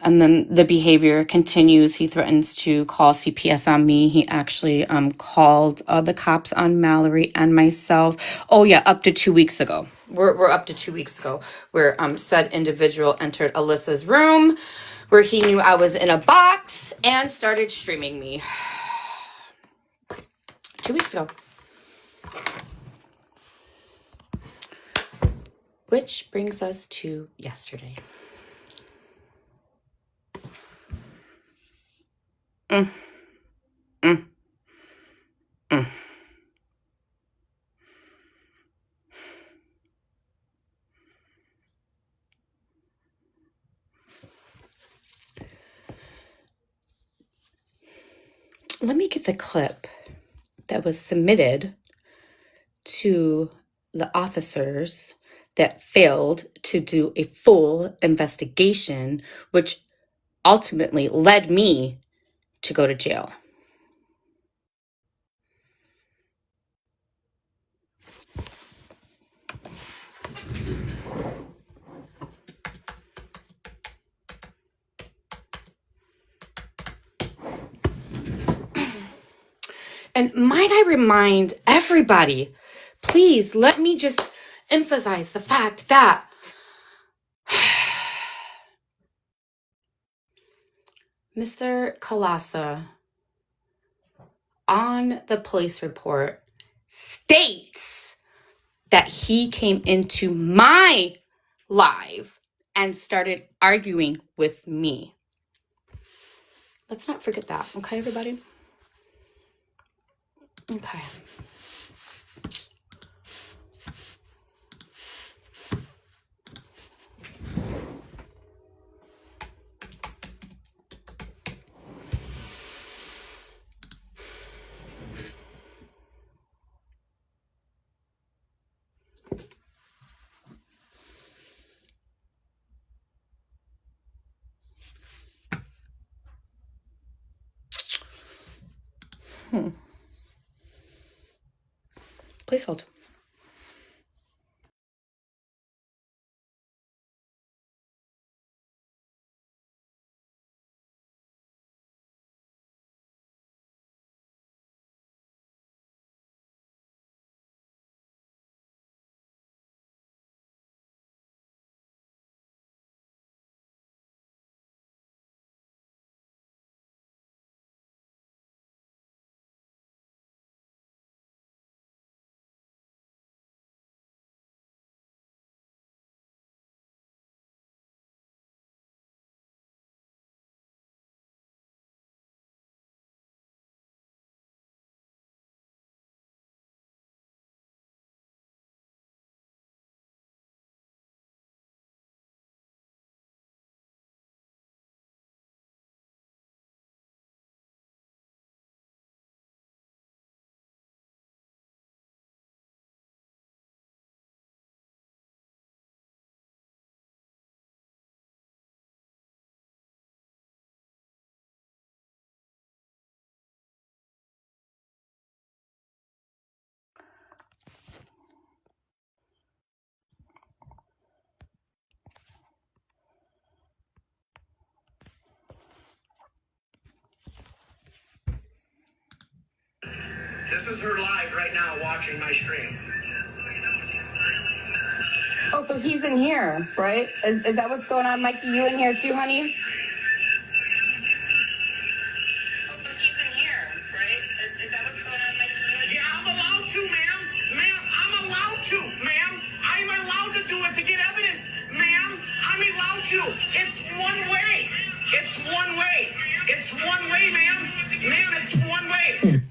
and then the behavior continues. He threatens to call CPS on me. He actually called the cops on Mallory and myself. Oh yeah, up to 2 weeks ago. We're up to 2 weeks ago, where said individual entered Alyssa's room, where he knew I was in a box and started streaming me. 2 weeks ago. Which brings us to yesterday. clip that was submitted to the officers that failed to do a full investigation, which ultimately led me to go to jail. And might I remind everybody, please let me just emphasize the fact that Mr. Kalasa on the police report states that he came into my live and started arguing with me. Let's not forget that, okay, everybody? Okay. Please hold. This is her live right now watching my stream. Oh, so he's in here, right? Is that what's going on, Mikey? You in here too, honey? Oh, so he's in here, right? Is that what's going on, Mikey? Yeah, I'm allowed to, ma'am. Ma'am, I'm allowed to, ma'am. I'm allowed to do it to get evidence, ma'am. I'm allowed to. It's one way. It's one way. It's one way, ma'am. Ma'am, it's one way.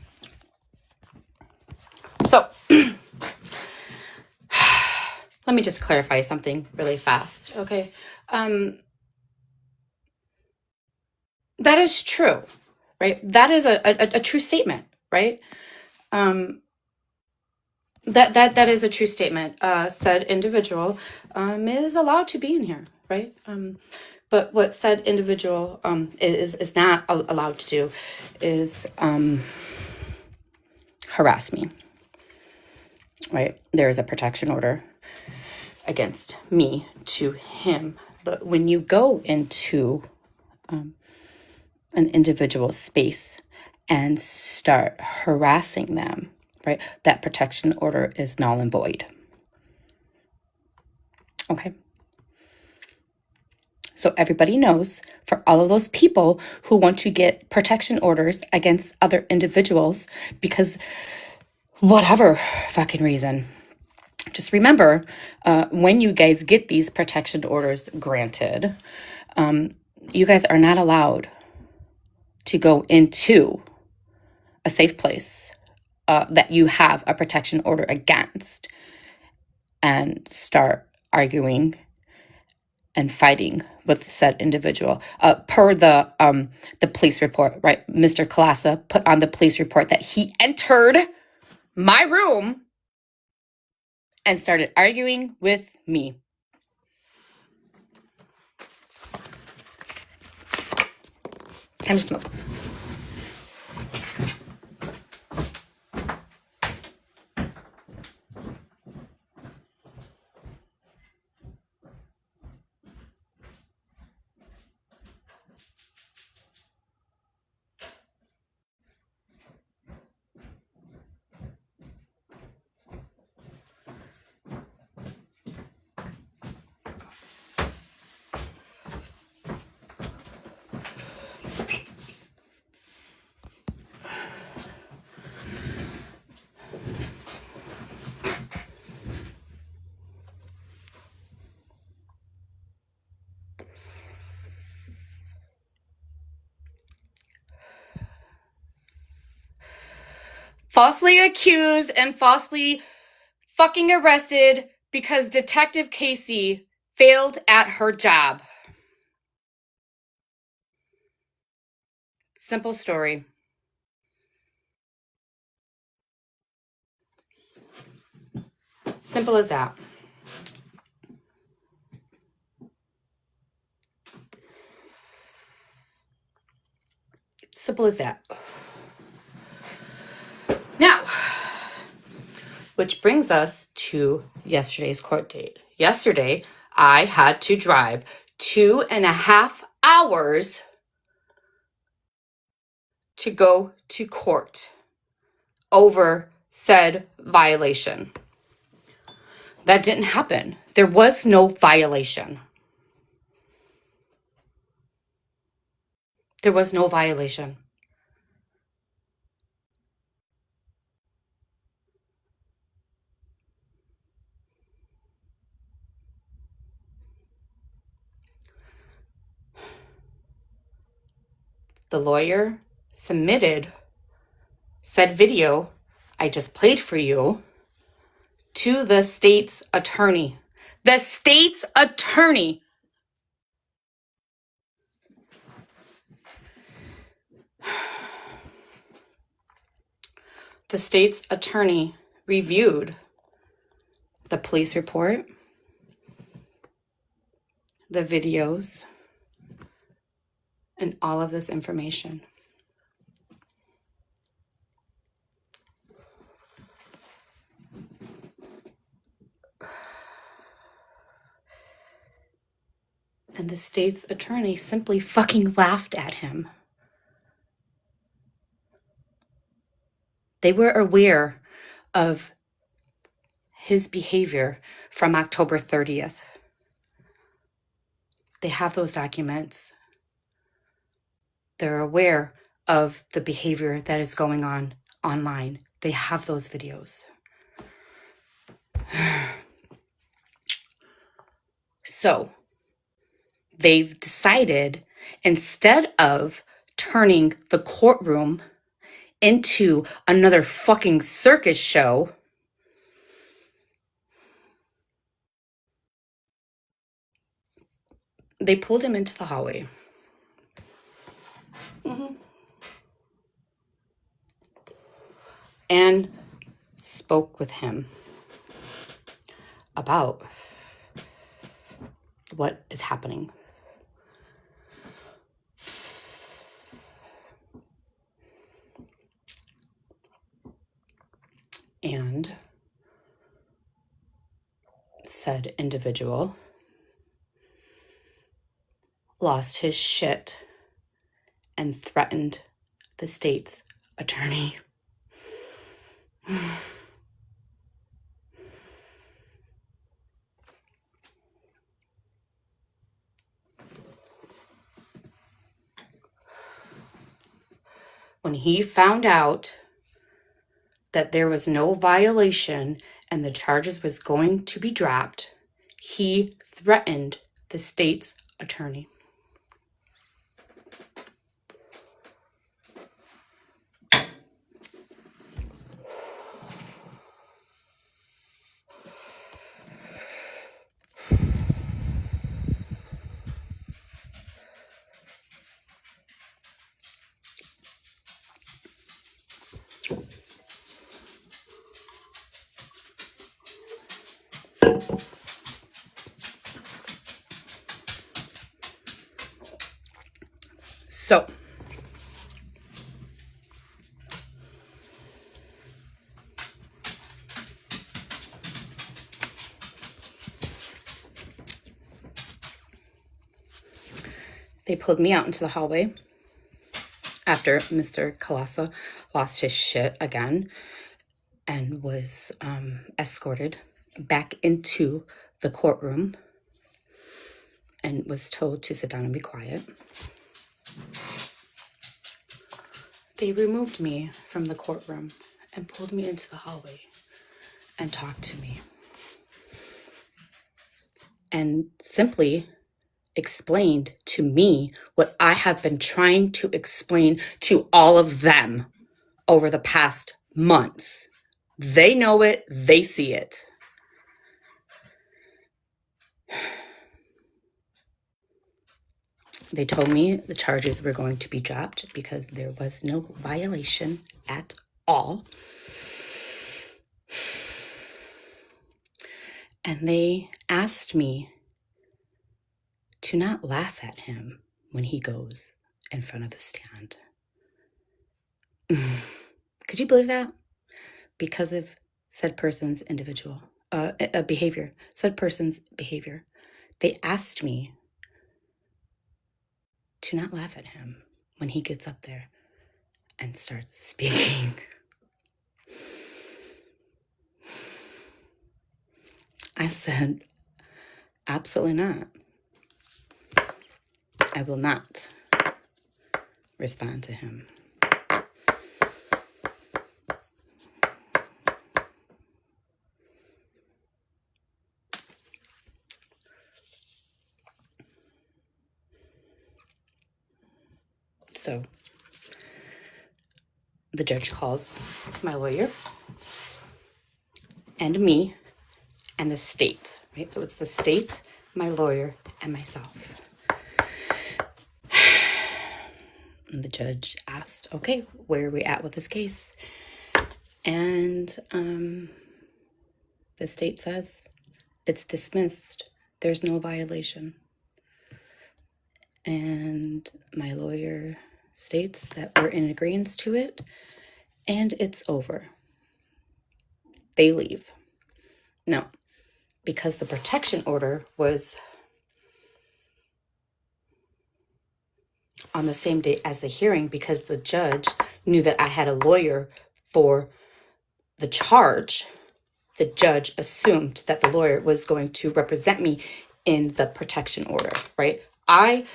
So, let me just clarify something really fast, okay? That is true, right? That is a true statement, right? That is a true statement. Said individual is allowed to be in here, right? But what said individual is not allowed to do is harass me, right? There is a protection order against me to him. But when you go into an individual space and start harassing them, right, that protection order is null and void. Okay. So everybody knows, for all of those people who want to get protection orders against other individuals because whatever fucking reason, just remember, when you guys get these protection orders granted, you guys are not allowed to go into a safe place that you have a protection order against and start arguing and fighting with said individual. Per the police report, right? Mr. Kalasa put on the police report that he entered my room and started arguing with me. Time to smoke. Falsely accused and falsely fucking arrested because Detective Casey failed at her job. Simple story. Simple as that. Simple as that. Now, which brings us to yesterday's court date. Yesterday, I had to drive 2.5 hours to go to court over said violation. That didn't happen. There was no violation. There was no violation. The lawyer submitted said video I just played for you to the state's attorney. The state's attorney. The state's attorney reviewed the police report, the videos, and all of this information. And the state's attorney simply fucking laughed at him. They were aware of his behavior from October 30th. They have those documents. They're aware of the behavior that is going on online. They have those videos. So they've decided, instead of turning the courtroom into another fucking circus show, they pulled him into the hallway. And spoke with him about what is happening. And said individual lost his shit and threatened the state's attorney. When he found out that there was no violation and the charges was going to be dropped, he threatened the state's attorney. So, they pulled me out into the hallway after Mr. Kalasa lost his shit again and was escorted back into the courtroom and was told to sit down and be quiet. They removed me from the courtroom and pulled me into the hallway and talked to me and simply explained to me what I have been trying to explain to all of them over the past months. They know it, they see it. They told me the charges were going to be dropped because there was no violation at all. And they asked me to not laugh at him when he goes in front of the stand. Could you believe that? Because of said person's individual behavior, said person's behavior. They asked me to not laugh at him when he gets up there and starts speaking. I said, absolutely not. I will not respond to him. So the judge calls my lawyer and me and the state, right? So it's the state, my lawyer, and myself. And the judge asked, okay, where are we at with this case? And the state says it's dismissed. There's no violation. And my lawyer states that we're in agreement to it and it's over. They leave. No, because the protection order was on the same day as the hearing, because the judge knew that I had a lawyer for the charge, the judge assumed that the lawyer was going to represent me in the protection order, right? I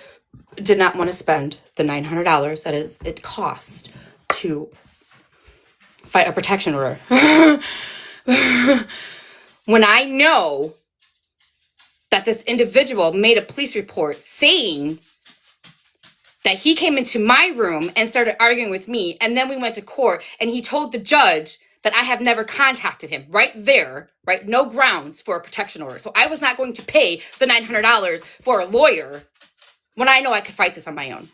did not want to spend the $900 that it cost to fight a protection order. When I know that this individual made a police report saying that he came into my room and started arguing with me, and then we went to court, and he told the judge that I have never contacted him right there, right? No grounds for a protection order. So I was not going to pay the $900 for a lawyer when I know I could fight this on my own.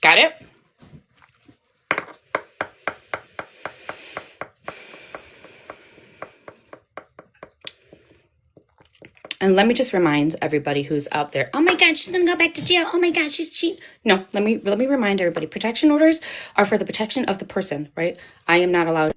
Got it? And let me just remind everybody who's out there, oh my God, she's gonna go back to jail. Oh my God, she's cheating. No, let me remind everybody, protection orders are for the protection of the person, right? I am not allowed